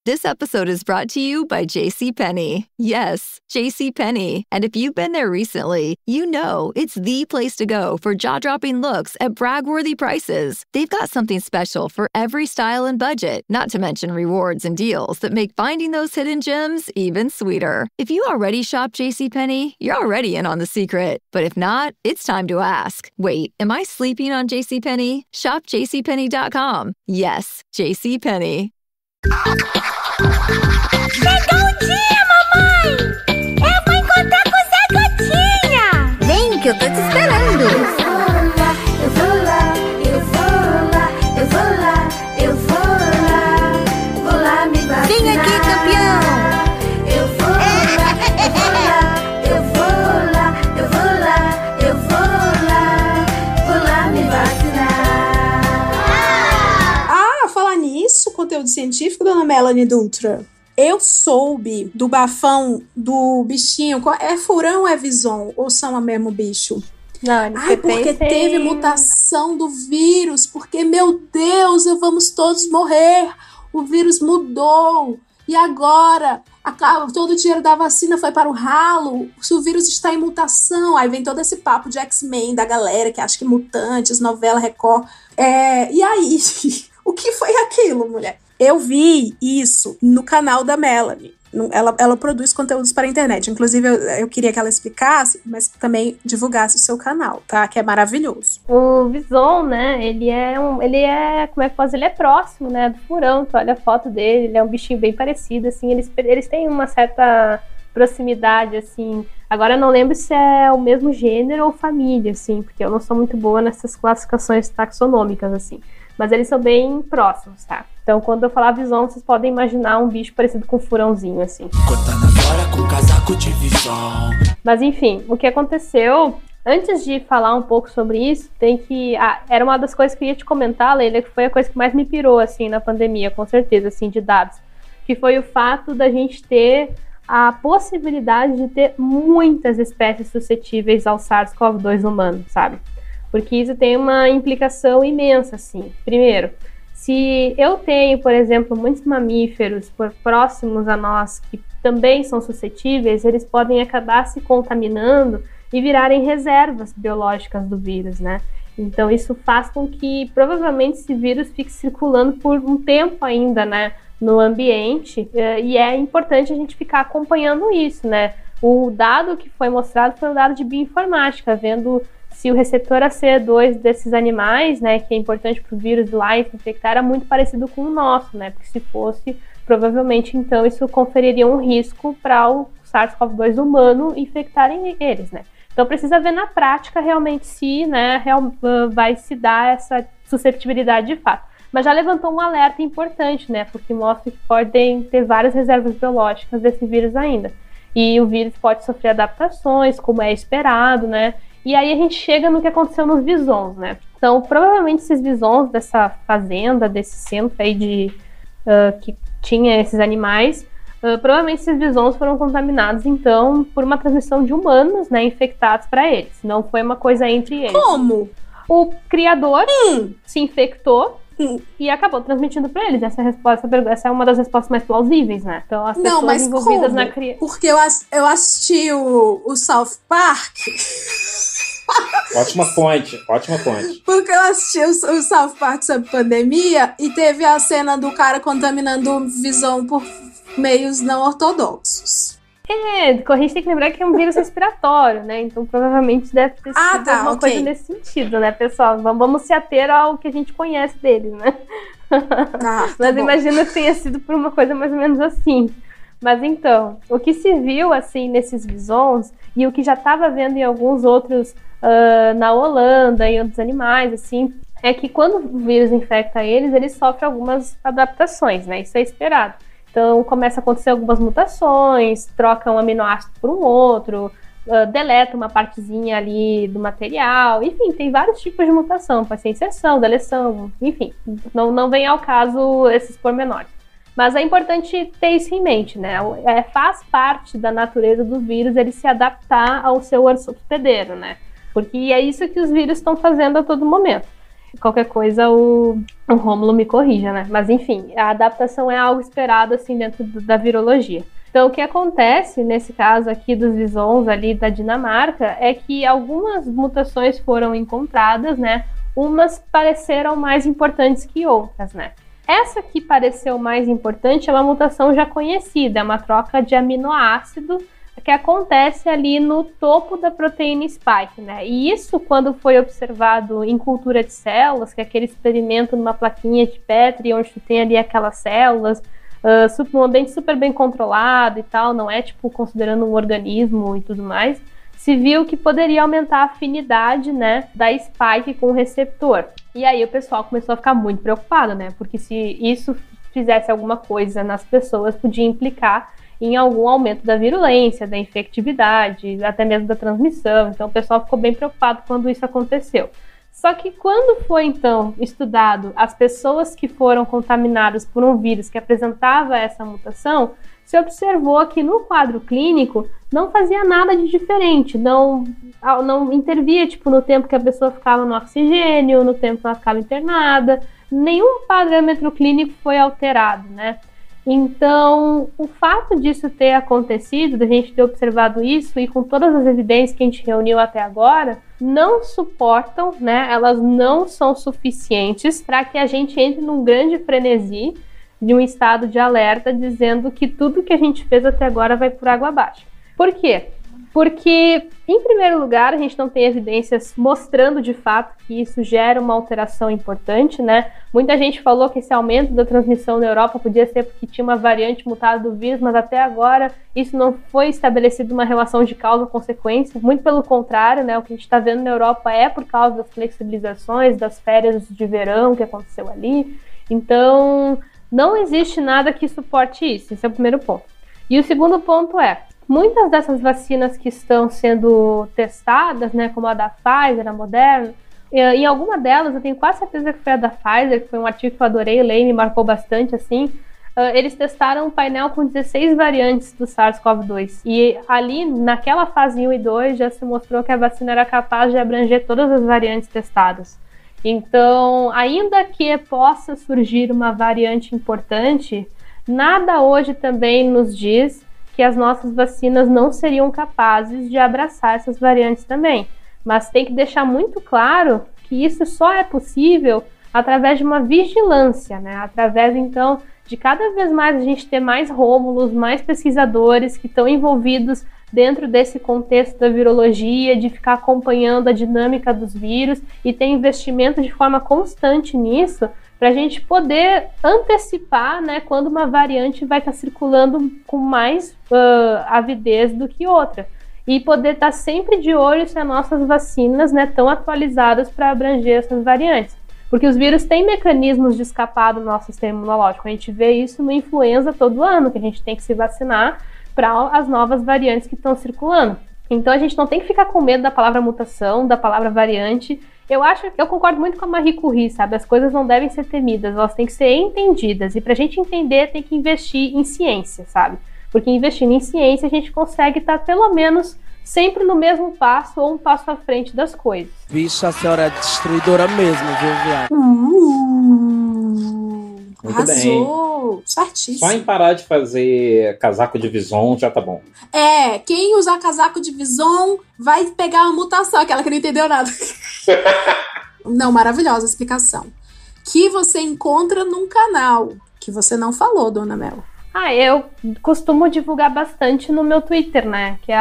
This episode is brought to you by JCPenney. Yes, JCPenney. And if you've been there recently, you know it's the place to go for jaw-dropping looks at brag-worthy prices. They've got something special for every style and budget, not to mention rewards and deals that make finding those hidden gems even sweeter. If you already shop JCPenney, you're already in on the secret. But if not, it's time to ask. Wait, am I sleeping on JCPenney? Shop JCPenney.com. Yes, JCPenney. Chegou o dia, mamãe! Eu vou encontrar com o Zé Gotinha! Vem que eu tô te esperando! Eu vou lá, eu vou lá, eu vou lá, eu vou lá, eu vou lá, vou lá me vacinar. Vem aqui, campeão! Eu vou lá, eu vou lá, eu vou lá, eu vou lá, eu vou lá me vacinar. Falar nisso, conteúdo científico, dona Melanie Dutra. Eu soube do bafão do bichinho. É furão ou é vison? Ou são o mesmo bicho? Não, porque teve mutação do vírus. Porque, meu Deus, vamos todos morrer. O vírus mudou. E agora todo o dinheiro da vacina foi para o ralo, se o vírus está em mutação, aí vem todo esse papo de X-Men da galera que acha que mutantes, novela Record. E aí, o que foi aquilo, mulher? Eu vi isso no canal da Melanie. Ela produz conteúdos para a internet. Inclusive, eu queria que ela explicasse, mas também divulgasse o seu canal, tá? Que é maravilhoso. O Bison, né? Ele é, como é que posso? Ele é próximo, né? Do Furão. Tu olha a foto dele, ele é um bichinho bem parecido, assim. Eles têm uma certa proximidade, assim. Agora eu não lembro se é o mesmo gênero ou família, assim, porque eu não sou muito boa nessas classificações taxonômicas, assim. Mas eles são bem próximos, tá? Então, quando eu falar Bison, vocês podem imaginar um bicho parecido com um furãozinho, assim. Cortando agora com casaco de visão. Mas, enfim, o que aconteceu... Antes de falar um pouco sobre isso, era uma das coisas que eu ia te comentar, Leila, que foi a coisa que mais me pirou, assim, na pandemia, com certeza, assim, de dados. Que foi o fato da gente ter a possibilidade de ter muitas espécies suscetíveis ao SARS-CoV-2 humano, sabe? Porque isso tem uma implicação imensa, assim. Primeiro, se eu tenho, por exemplo, muitos mamíferos próximos a nós que também são suscetíveis, eles podem acabar se contaminando e virarem reservas biológicas do vírus, né? Então isso faz com que provavelmente esse vírus fique circulando por um tempo ainda, né, no ambiente, e é importante a gente ficar acompanhando isso, né? O dado que foi mostrado foi um dado de bioinformática, vendo se o receptor ACE2 desses animais, né, que é importante para o vírus lá infectar, era muito parecido com o nosso, né? Porque se fosse, provavelmente, então, isso conferiria um risco para o SARS-CoV-2 humano infectarem eles, né? Então precisa ver na prática realmente se, né, vai se dar essa susceptibilidade de fato. Mas já levantou um alerta importante, né? Porque mostra que podem ter várias reservas biológicas desse vírus ainda. E o vírus pode sofrer adaptações, como é esperado, né? E aí a gente chega no que aconteceu nos visons, né? Então, provavelmente esses visons dessa fazenda, desse centro aí que tinha esses animais, provavelmente esses visons foram contaminados, então, por uma transmissão de humanos, né, infectados para eles. Não foi uma coisa entre eles. Como? O criador se infectou e acabou transmitindo para eles. Essa é uma das respostas mais plausíveis, né? Então, as pessoas envolvidas na criação... Porque eu assisti o South Park... Ótima fonte. Porque eu assisti o South Park sobre pandemia e teve a cena do cara contaminando o Visão por meios não ortodoxos. A gente tem que lembrar que é um vírus respiratório, né? Então provavelmente deve ter sido alguma coisa nesse sentido, né, pessoal? Vamos se ater ao que a gente conhece deles, né? Mas imagina que tenha sido por uma coisa mais ou menos assim. Mas então, o que se viu assim nesses visons e o que já estava vendo em alguns outros na Holanda e outros animais, assim, é que quando o vírus infecta eles sofrem algumas adaptações, né? Isso é esperado. Então começa a acontecer algumas mutações, troca um aminoácido por um outro, deleta uma partezinha ali do material, enfim, tem vários tipos de mutação, pode ser inserção, deleção, enfim, não vem ao caso esses pormenores. Mas é importante ter isso em mente, né? Faz parte da natureza do vírus ele se adaptar ao seu hospedeiro, né? Porque é isso que os vírus estão fazendo a todo momento. Qualquer coisa o Rômulo me corrija, né? Mas enfim, a adaptação é algo esperado assim dentro da virologia. Então o que acontece nesse caso aqui dos visons ali da Dinamarca é que algumas mutações foram encontradas, né? Umas pareceram mais importantes que outras, né? Essa que pareceu mais importante é uma mutação já conhecida, é uma troca de aminoácido que acontece ali no topo da proteína spike, né? E isso, quando foi observado em cultura de células, que é aquele experimento numa plaquinha de Petri, onde tu tem ali aquelas células, num ambiente super bem controlado e tal, não é tipo considerando um organismo e tudo mais, se viu que poderia aumentar a afinidade, né, da spike com o receptor. E aí o pessoal começou a ficar muito preocupado, né? Porque se isso fizesse alguma coisa nas pessoas, podia implicar em algum aumento da virulência, da infectividade, até mesmo da transmissão. Então o pessoal ficou bem preocupado quando isso aconteceu. Só que quando foi então estudado as pessoas que foram contaminadas por um vírus que apresentava essa mutação, se observou que no quadro clínico não fazia nada de diferente, não intervia tipo, no tempo que a pessoa ficava no oxigênio, no tempo que ela ficava internada, nenhum parâmetro clínico foi alterado, né? Então, o fato disso ter acontecido, da gente ter observado isso, e com todas as evidências que a gente reuniu até agora, não suportam, né? Elas não são suficientes para que a gente entre num grande frenesi de um estado de alerta, dizendo que tudo que a gente fez até agora vai por água abaixo. Por quê? Porque, em primeiro lugar, a gente não tem evidências mostrando de fato que isso gera uma alteração importante, né? Muita gente falou que esse aumento da transmissão na Europa podia ser porque tinha uma variante mutada do vírus, mas até agora isso não foi estabelecido uma relação de causa-consequência. Muito pelo contrário, né? O que a gente está vendo na Europa é por causa das flexibilizações, das férias de verão que aconteceu ali. Então, não existe nada que suporte isso. Esse é o primeiro ponto. E o segundo ponto é, muitas dessas vacinas que estão sendo testadas, né, como a da Pfizer, a Moderna, em alguma delas, eu tenho quase certeza que foi a da Pfizer, que foi um artigo que eu adorei ler e me marcou bastante, assim, eles testaram um painel com 16 variantes do SARS-CoV-2. E ali, naquela fase 1 e 2, já se mostrou que a vacina era capaz de abranger todas as variantes testadas. Então, ainda que possa surgir uma variante importante, nada hoje também nos diz que as nossas vacinas não seriam capazes de abraçar essas variantes também. Mas tem que deixar muito claro que isso só é possível através de uma vigilância, né? Através, então, de cada vez mais a gente ter mais rômulos, mais pesquisadores que estão envolvidos dentro desse contexto da virologia, de ficar acompanhando a dinâmica dos vírus e ter investimento de forma constante nisso, para a gente poder antecipar, né, quando uma variante vai estar circulando com mais avidez do que outra. E poder estar sempre de olho se as nossas vacinas, né, estão atualizadas para abranger essas variantes. Porque os vírus têm mecanismos de escapar do nosso sistema imunológico. A gente vê isso no influenza todo ano, que a gente tem que se vacinar para as novas variantes que estão circulando. Então a gente não tem que ficar com medo da palavra mutação, da palavra variante. Eu concordo muito com a Marie Curie, sabe? As coisas não devem ser temidas, elas têm que ser entendidas. E pra gente entender, tem que investir em ciência, sabe? Porque investindo em ciência, a gente consegue estar, pelo menos, sempre no mesmo passo ou um passo à frente das coisas. Bicho, a senhora é destruidora mesmo, viu, viado? Muito Arrasou! bem. Certíssimo. Só em parar de fazer casaco de Vison já tá bom. Quem usar casaco de Vison vai pegar uma mutação, aquela que não entendeu nada. Não, maravilhosa explicação. Que você encontra num canal que você não falou, Dona Mel. Eu costumo divulgar bastante no meu Twitter, né? Que é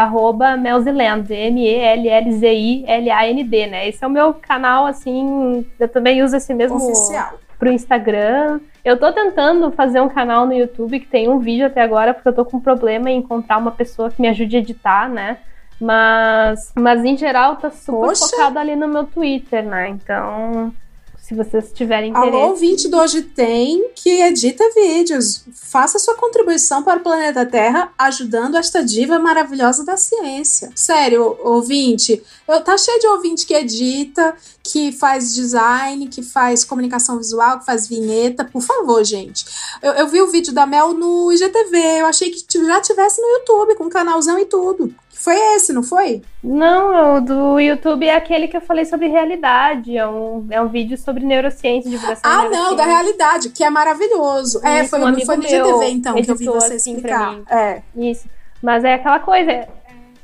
@Melziland, MELLZILAND, né? Esse é o meu canal, assim, eu também uso esse mesmo oficial pro Instagram. Eu tô tentando fazer um canal no YouTube que tem um vídeo até agora, porque eu tô com problema em encontrar uma pessoa que me ajude a editar, né? Mas em geral tá super focado ali no meu Twitter, né? Então, se vocês tiverem interesse... Alô, ouvinte do Hoje Tem, que edita vídeos. Faça sua contribuição para o planeta Terra, ajudando esta diva maravilhosa da ciência. Sério, ouvinte, tá cheio de ouvinte que edita, que faz design, que faz comunicação visual, que faz vinheta. Por favor, gente. Eu vi o vídeo da Mel no IGTV, eu achei que já tivesse no YouTube, com canalzão e tudo. Foi esse, não foi? Não, o do YouTube é aquele que eu falei sobre realidade. É um vídeo sobre neurociência, divulgação de neurociência. Não, da realidade, que é maravilhoso. Isso, foi no IGTV, então, que eu vi você assim, explicar. Isso. Mas é aquela coisa...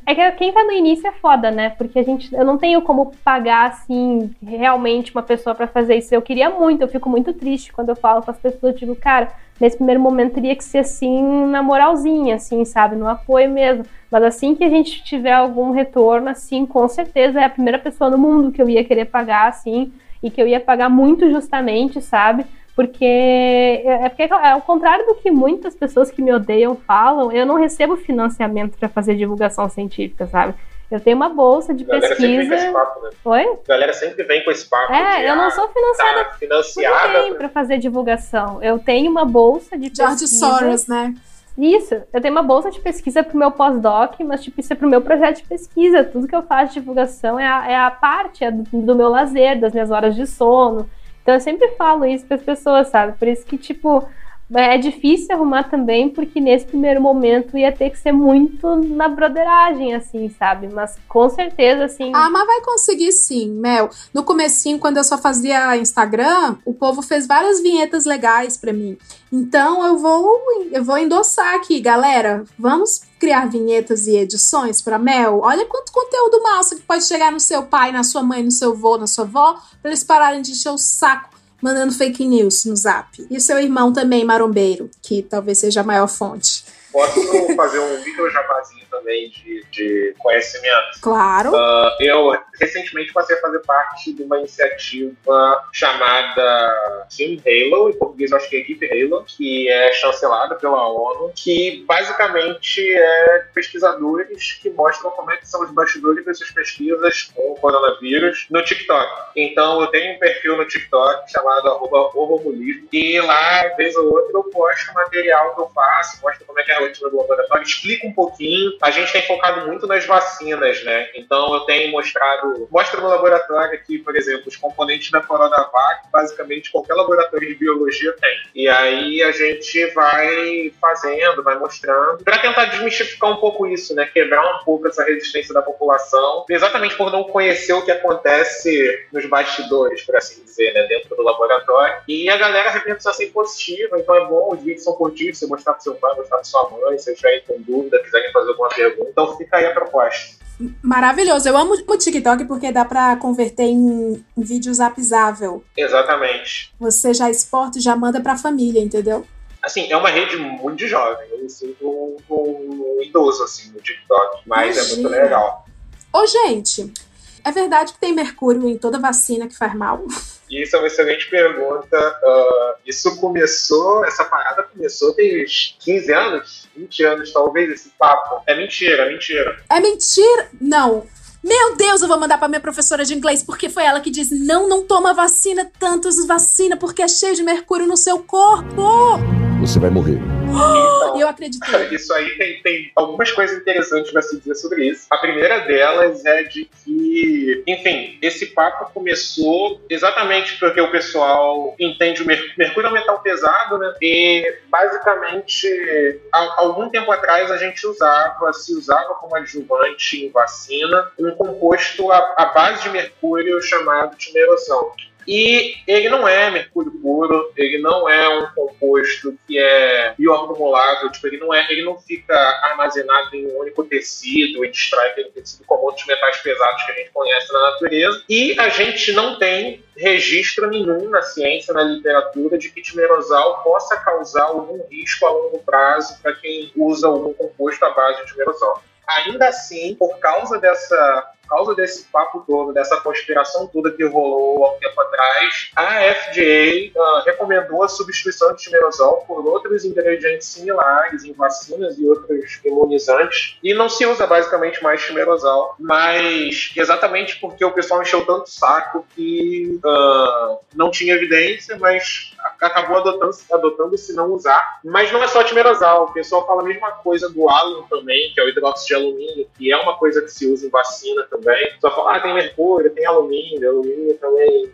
É que quem tá no início é foda, né? Porque eu não tenho como pagar, assim, realmente uma pessoa pra fazer isso. Eu queria muito, eu fico muito triste quando eu falo com as pessoas, eu digo, cara, nesse primeiro momento teria que ser, assim, na moralzinha, assim, sabe? No apoio mesmo. Mas assim que a gente tiver algum retorno, assim, com certeza é a primeira pessoa no mundo que eu ia querer pagar, assim, e que eu ia pagar muito justamente, sabe? Porque ao contrário do que muitas pessoas que me odeiam falam, eu não recebo financiamento para fazer divulgação científica, sabe? Eu tenho uma bolsa de pesquisa. Sempre vem com esse papo, né? Oi? A galera sempre vem com esse papo. Eu não sou financiada por ninguém para fazer divulgação. Eu tenho uma bolsa de pesquisa. George Soros, né? Isso, eu tenho uma bolsa de pesquisa pro meu pós-doc, mas tipo, isso é pro meu projeto de pesquisa. Tudo que eu faço de divulgação é a parte do meu lazer, das minhas horas de sono. Então eu sempre falo isso para as pessoas, sabe? Por isso que, tipo, É difícil arrumar também, porque nesse primeiro momento ia ter que ser muito na broderagem, assim, sabe? Mas com certeza, assim... Ah, mas vai conseguir sim, Mel. No comecinho, quando eu só fazia Instagram, o povo fez várias vinhetas legais pra mim. Então eu vou endossar aqui, galera. Vamos criar vinhetas e edições pra Mel? Olha quanto conteúdo massa que pode chegar no seu pai, na sua mãe, no seu avô, na sua avó, pra eles pararem de encher o saco mandando fake news no Zap. E seu irmão também, marombeiro, que talvez seja a maior fonte. Posso fazer um vídeo jabazinho também de conhecimento? Claro. Eu recentemente passei a fazer parte de uma iniciativa chamada Team Halo, em português eu acho que é Equipe Halo, que é chancelada pela ONU, que basicamente é pesquisadores que mostram como é que são os bastidores dessas pesquisas com o coronavírus no TikTok. Então eu tenho um perfil no TikTok chamado @romulismo, e lá, vez ou outra, eu posto material que eu faço, mostro como é que é a rotina do laboratório, explico um pouquinho. A gente tem focado muito nas vacinas, né? Então eu tenho mostro no laboratório aqui, por exemplo, os componentes da Coronavac, basicamente qualquer laboratório de biologia tem. E aí a gente vai fazendo, vai mostrando, para tentar desmistificar um pouco isso, né? Quebrar um pouco essa resistência da população, exatamente por não conhecer o que acontece nos bastidores, por assim dizer, né? Dentro do laboratório. E a galera, a repercussão é positiva, então é bom, os vídeos são curtinhos, você mostrar pro seu pai, mostrar pra sua mãe, se estiverem com dúvida, quiserem fazer alguma pergunta. Então fica aí a proposta. Maravilhoso. Eu amo o TikTok porque dá pra converter em vídeo zapizável. Exatamente. Você já exporta e já manda pra família, entendeu? Assim, é uma rede muito jovem. Eu me sinto um idoso, assim, no TikTok. Mas imagina. É muito legal. Ô, gente, é verdade que tem mercúrio em toda vacina que faz mal? Isso é uma excelente pergunta. Essa parada começou tem uns 15 anos, 20 anos talvez, esse papo. É mentira. É mentira? Não. Meu Deus, eu vou mandar pra minha professora de inglês, porque foi ela que disse, não toma vacina, tantas vacinas, porque é cheio de mercúrio no seu corpo. Você vai morrer. Então, eu acreditei. Isso aí tem algumas coisas interessantes pra se dizer sobre isso. A primeira delas é de que, enfim, esse papo começou exatamente porque o pessoal entende o mercúrio é um metal pesado, né? E basicamente, há algum tempo atrás a gente se usava como adjuvante em vacina um composto à base de mercúrio chamado timerosão. E ele não é mercúrio puro, ele não é um composto que é bioacumulável, tipo, ele não fica armazenado em um único tecido e destrói aquele tecido como outros metais pesados que a gente conhece na natureza. E a gente não tem registro nenhum na ciência, na literatura, de que timerosal possa causar algum risco a longo prazo para quem usa algum composto à base de timerosal. Ainda assim, por causa desse papo todo, dessa conspiração toda que rolou há um tempo atrás, a FDA recomendou a substituição de timerosal por outros ingredientes similares em vacinas e outros imunizantes, e não se usa basicamente mais timerosal, mas exatamente porque o pessoal encheu tanto o saco que não tinha evidência, mas acabou adotando se não usar. Mas não é só timerosal, o pessoal fala a mesma coisa do álon também, que é o hidróxido de alumínio, que é uma coisa que se usa em vacina também. Só fala, tem mercúrio, tem alumínio também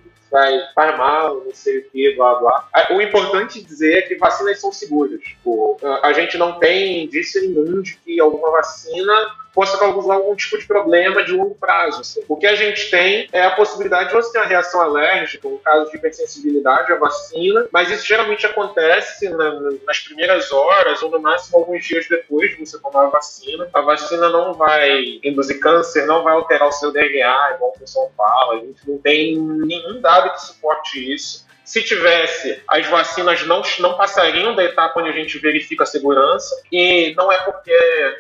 faz mal, não sei o que, blá blá. O importante dizer é que vacinas são seguras. Tipo, a gente não tem indício nenhum de que alguma vacina possa causar algum tipo de problema de longo prazo. Assim. O que a gente tem é a possibilidade de você ter uma reação alérgica, um caso de hipersensibilidade à vacina, mas isso geralmente acontece nas primeiras horas ou no máximo alguns dias depois de você tomar a vacina. A vacina não vai induzir câncer, não vai alterar o seu DNA, igual o pessoal fala. A gente não tem nenhum dado que suporte isso. Se tivesse, as vacinas não passariam da etapa onde a gente verifica a segurança, e não é porque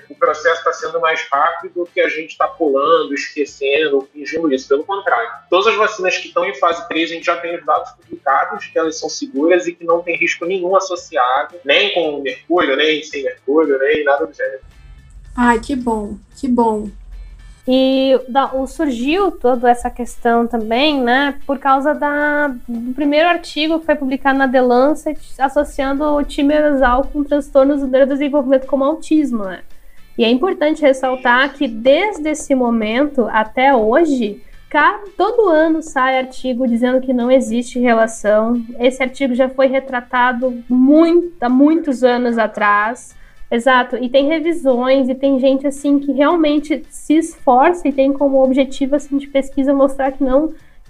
o processo está sendo mais rápido que a gente está pulando, esquecendo, fingindo isso. Pelo contrário, todas as vacinas que estão em fase 3, a gente já tem os dados publicados de que elas são seguras e que não tem risco nenhum associado, nem com mercúrio, nem sem mercúrio, nem nada do gênero. Ai, que bom, que bom. E surgiu toda essa questão também, né, por causa do primeiro artigo que foi publicado na The Lancet, associando o timerosal com transtornos do neurodesenvolvimento como autismo, né? E é importante ressaltar que desde esse momento até hoje, Todo ano sai artigo dizendo que não existe relação. Esse artigo já foi retratado há muitos anos atrás. Exato, e tem revisões, e tem gente assim que realmente se esforça e tem como objetivo assim, de pesquisa mostrar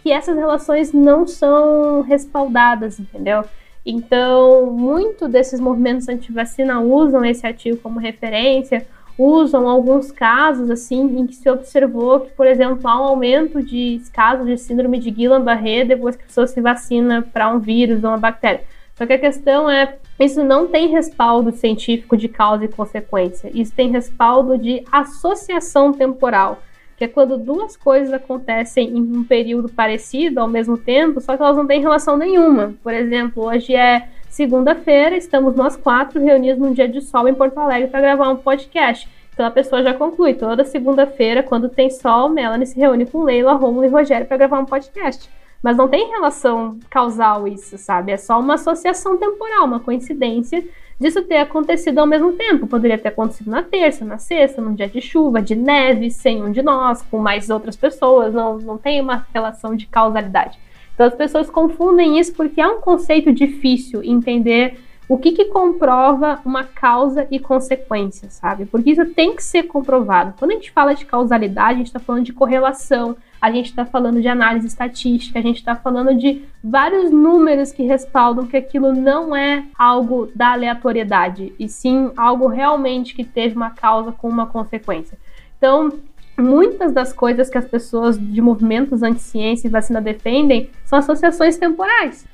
que essas relações não são respaldadas, entendeu? Então, muito desses movimentos anti-vacina usam esse artigo como referência, usam alguns casos assim em que se observou que, por exemplo, há um aumento de casos de síndrome de Guillain-Barré depois que a pessoa se vacina para um vírus ou uma bactéria. Só que a questão é, isso não tem respaldo científico de causa e consequência. Isso tem respaldo de associação temporal, que é quando duas coisas acontecem em um período parecido ao mesmo tempo, só que elas não têm relação nenhuma. Por exemplo, hoje é segunda-feira, estamos nós 4 reunidos num dia de sol em Porto Alegre para gravar um podcast. Então a pessoa já conclui, toda segunda-feira, quando tem sol, Melanie se reúne com Leila, Rômulo e Rogério para gravar um podcast. Mas não tem relação causal isso, sabe? É só uma associação temporal, uma coincidência disso ter acontecido ao mesmo tempo. Poderia ter acontecido na terça, na sexta, num dia de chuva, de neve, sem um de nós, com mais outras pessoas. Não tem uma relação de causalidade. Então as pessoas confundem isso porque é um conceito difícil entender o que comprova uma causa e consequência, sabe? Porque isso tem que ser comprovado. Quando a gente fala de causalidade, a gente está falando de correlação, a gente está falando de análise estatística, a gente está falando de vários números que respaldam que aquilo não é algo da aleatoriedade, e sim algo realmente que teve uma causa com uma consequência. Então, muitas das coisas que as pessoas de movimentos anti-ciência e vacina defendem são associações temporais.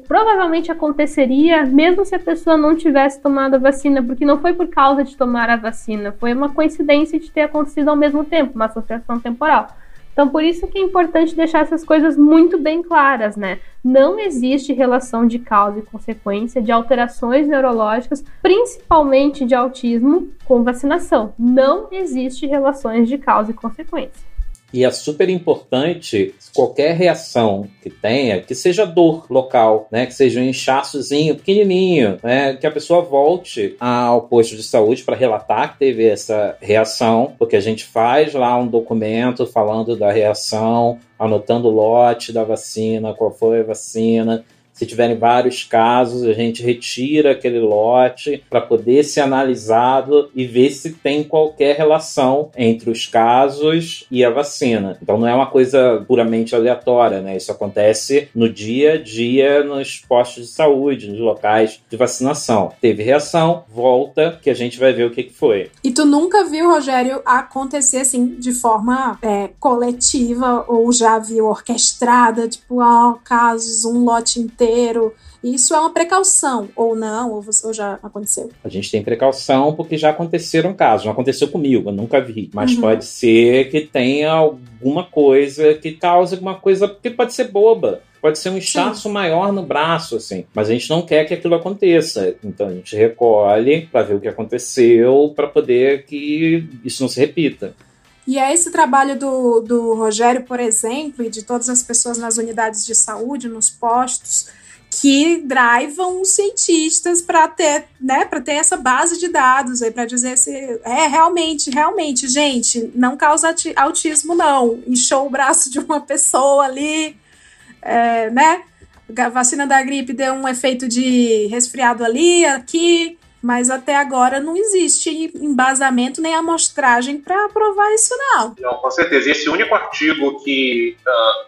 Provavelmente aconteceria mesmo se a pessoa não tivesse tomado a vacina, porque não foi por causa de tomar a vacina, foi uma coincidência de ter acontecido ao mesmo tempo, uma associação temporal. Então, por isso que é importante deixar essas coisas muito bem claras, né? Não existe relação de causa e consequência de alterações neurológicas, principalmente de autismo, com vacinação. Não existe relações de causa e consequência. E é super importante, qualquer reação que tenha, que seja dor local, né? Que seja um inchaçozinho pequenininho, né? Que a pessoa volte ao posto de saúde para relatar que teve essa reação, porque a gente faz lá um documento falando da reação, anotando o lote da vacina, qual foi a vacina. Se tiverem vários casos, a gente retira aquele lote para poder ser analisado e ver se tem qualquer relação entre os casos e a vacina. Então não é uma coisa puramente aleatória, né? Isso acontece no dia a dia nos postos de saúde, nos locais de vacinação. Teve reação, volta, que a gente vai ver o que foi. E tu nunca viu, Rogério, acontecer assim de forma coletiva ou já viu orquestrada, tipo, casos, um lote inteiro? Isso é uma precaução, ou não, ou já aconteceu? A gente tem precaução porque já aconteceram casos. Não aconteceu comigo, eu nunca vi. Mas pode ser que tenha alguma coisa que cause alguma coisa, porque pode ser boba. Pode ser um inchaço maior no braço, assim. Mas a gente não quer que aquilo aconteça. Então a gente recolhe para ver o que aconteceu, para poder que isso não se repita. E é esse trabalho do Rogério, por exemplo, e de todas as pessoas nas unidades de saúde, nos postos, que drivam os cientistas para ter essa base de dados aí, para dizer se realmente, gente, não causa autismo, não. Inchou o braço de uma pessoa ali, né? A vacina da gripe deu um efeito de resfriado ali, aqui. Mas até agora não existe embasamento nem amostragem para provar isso, não. Não, com certeza. Esse único artigo que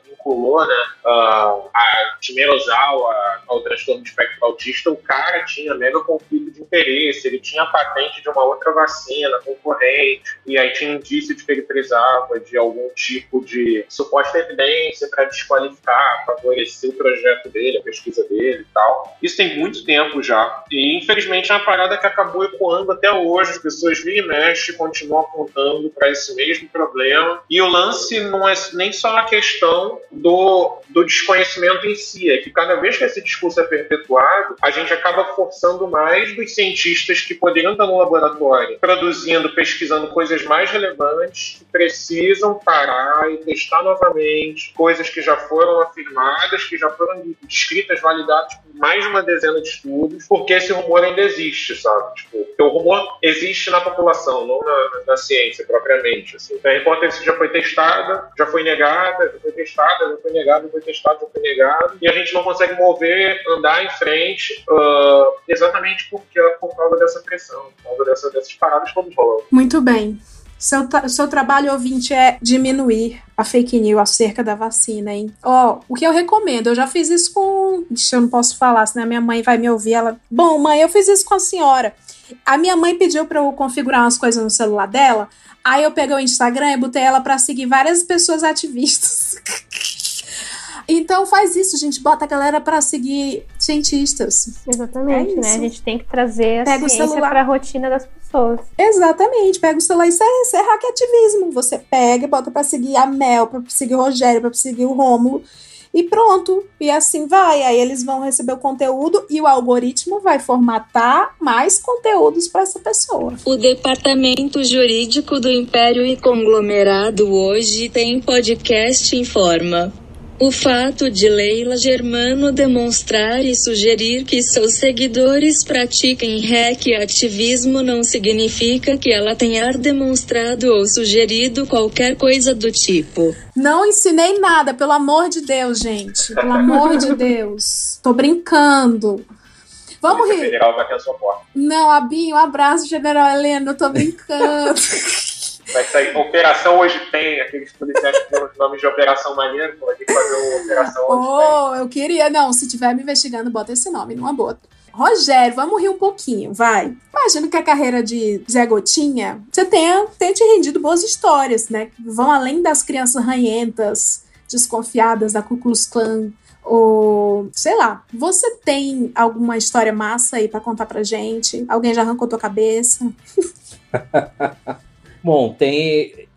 vinculou, né, a Shimerozawa ao transtorno de espectro autista, o cara tinha mega conflito de interesse, ele tinha a patente de uma outra vacina concorrente, e aí tinha indício de que ele precisava de algum tipo de suposta evidência para desqualificar, favorecer o projeto dele, a pesquisa dele e tal. Isso tem muito tempo já, e infelizmente é uma parada que acabou ecoando até hoje. As pessoas vira e mexe continuam apontando para esse mesmo problema, e o lance não é nem só a questão do desconhecimento em si, é que cada vez que esse discurso é perpetuado, a gente acaba forçando mais dos cientistas que poderiam estar no laboratório produzindo, pesquisando coisas mais relevantes, que precisam parar e testar novamente coisas que já foram afirmadas, que já foram descritas, validadas por mais de uma dezena de estudos, porque esse rumor ainda existe. existe, sabe? Tipo, porque o rumor existe na população, não na ciência propriamente. Assim. Então, a hipótese já foi testada, já foi negada, já foi testada, já foi negada, já foi testada, já foi negada, e a gente não consegue mover, andar em frente, exatamente por causa dessa pressão, por causa dessas paradas todas rolando. Muito bem. Seu trabalho, ouvinte, é diminuir a fake news acerca da vacina, hein? O que eu recomendo, eu já fiz isso com... Eu não posso falar, senão a minha mãe vai me ouvir. Ela, bom, mãe, eu fiz isso com a senhora. A minha mãe pediu pra eu configurar umas coisas no celular dela, aí eu peguei o Instagram e botei ela pra seguir várias pessoas ativistas. Então faz isso, gente, bota a galera pra seguir cientistas. Exatamente, né? A gente tem que trazer a ciência pra rotina das pessoas. Exatamente, pega o celular, isso é hackativismo. Você pega e bota pra seguir a Mel, pra seguir o Rogério, pra seguir o Rômulo, e pronto, e assim vai. Aí eles vão receber o conteúdo e o algoritmo vai formatar mais conteúdos para essa pessoa. O Departamento Jurídico do Império e Conglomerado Hoje Tem Podcast informa. O fato de Leila Germano demonstrar e sugerir que seus seguidores pratiquem hack-ativismo não significa que ela tenha demonstrado ou sugerido qualquer coisa do tipo. Não ensinei nada, pelo amor de Deus, gente. Pelo amor de Deus. Tô brincando. Vamos rir. Federal vai ter a sua porta. Não, Abinho, um abraço, General Helena, eu tô brincando. Vai sair Operação Hoje Tem, aqueles policiais que têm os nomes de Operação Maneiro, vai ter que fazer uma Operação Hoje Tem. Eu queria, não, se tiver me investigando, bota esse nome, numa boa. Rogério, vamos rir um pouquinho, vai. Imagino que a carreira de Zé Gotinha, você tenha te rendido boas histórias, né? Vão além das crianças ranhentas, desconfiadas da Ku Klux Klan, ou, sei lá, você tem alguma história massa aí pra contar pra gente? Alguém já arrancou tua cabeça? Bom,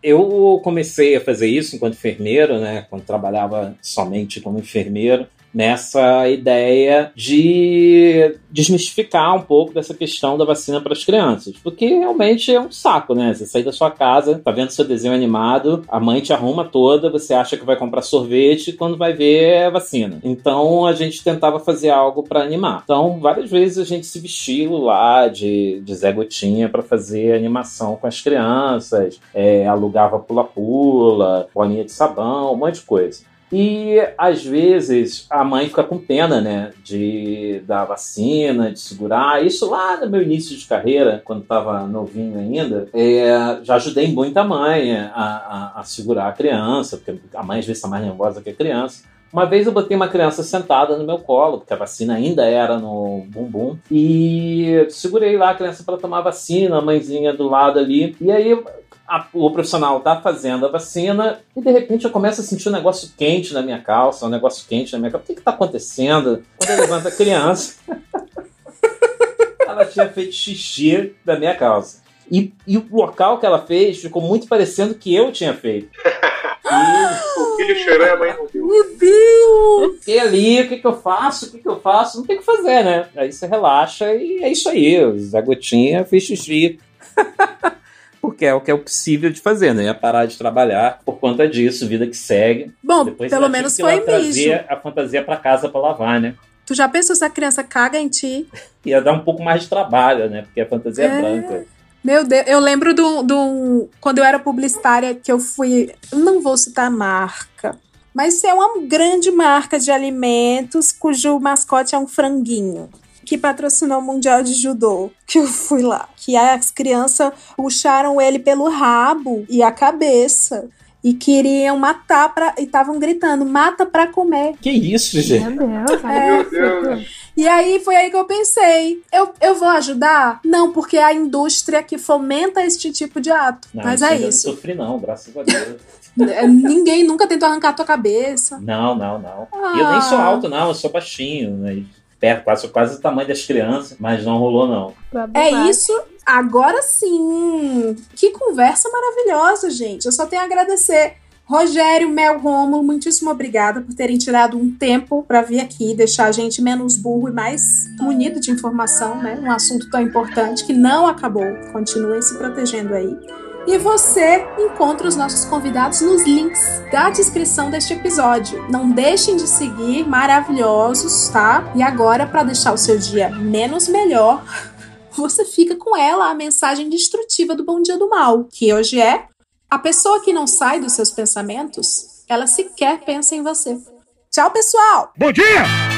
eu comecei a fazer isso enquanto enfermeiro, né, quando trabalhava somente como enfermeiro, nessa ideia de desmistificar um pouco dessa questão da vacina para as crianças, porque realmente é um saco, né? Você sair da sua casa, tá vendo seu desenho animado, a mãe te arruma toda, você acha que vai comprar sorvete, quando vai ver é vacina. Então a gente tentava fazer algo para animar. Então várias vezes a gente se vestiu lá de Zé Gotinha para fazer animação com as crianças, alugava pula-pula, bolinha de sabão, um monte de coisa. E, às vezes, a mãe fica com pena, né, da vacina, de segurar. Isso lá no meu início de carreira, quando estava novinho ainda, já ajudei muito a mãe a segurar a criança, porque a mãe, às vezes, está mais nervosa que a criança. Uma vez eu botei uma criança sentada no meu colo, porque a vacina ainda era no bumbum, e segurei lá a criança para tomar a vacina, a mãezinha do lado ali, e aí o profissional tá fazendo a vacina e de repente eu começo a sentir um negócio quente na minha calça, um negócio quente na minha calça. O que tá acontecendo? Quando eu levanto a criança, ela tinha feito xixi da minha calça. E o local que ela fez ficou muito parecendo que eu tinha feito. O filho chorou e a mãe não viu. Meu Deus! E ali, o que eu faço? Não tem o que fazer, né? Aí você relaxa e é isso aí. O Zé Gotinha fez xixi. Porque é o que é possível de fazer, né? Ia parar de trabalhar por conta disso, vida que segue. Bom, depois pelo menos foi mijo. Trazer a fantasia pra casa pra lavar, né? Tu já pensou se a criança caga em ti? Ia dar um pouco mais de trabalho, né? Porque a fantasia é branca. Meu Deus, eu lembro quando eu era publicitária, que eu fui... Eu não vou citar a marca, mas é uma grande marca de alimentos cujo mascote é um franguinho, que patrocinou o Mundial de Judô, que eu fui lá. Que as crianças puxaram ele pelo rabo e a cabeça. E queriam matar e estavam gritando, mata pra comer. Que isso, gente? Meu Deus. E aí foi aí que eu pensei, eu vou ajudar? Não, porque é a indústria que fomenta este tipo de ato. Não, mas isso é ainda isso. Não sofri não, graças a Deus. Ninguém nunca tentou arrancar a tua cabeça. Não. E eu nem sou alto, não, eu sou baixinho, né? Perto, quase o tamanho das crianças, mas não rolou, não. É isso, agora sim. Que conversa maravilhosa, gente. Eu só tenho a agradecer. Rogério, Mel, Rômulo, muitíssimo obrigada por terem tirado um tempo para vir aqui, deixar a gente menos burro e mais munido de informação, né? Um assunto tão importante que não acabou. Continuem se protegendo aí. E você encontra os nossos convidados nos links da descrição deste episódio. Não deixem de seguir, maravilhosos, tá? E agora, para deixar o seu dia menos melhor, você fica com ela a mensagem destrutiva do bom dia do mal, que hoje é: a pessoa que não sai dos seus pensamentos, ela sequer pensa em você. Tchau, pessoal! Bom dia!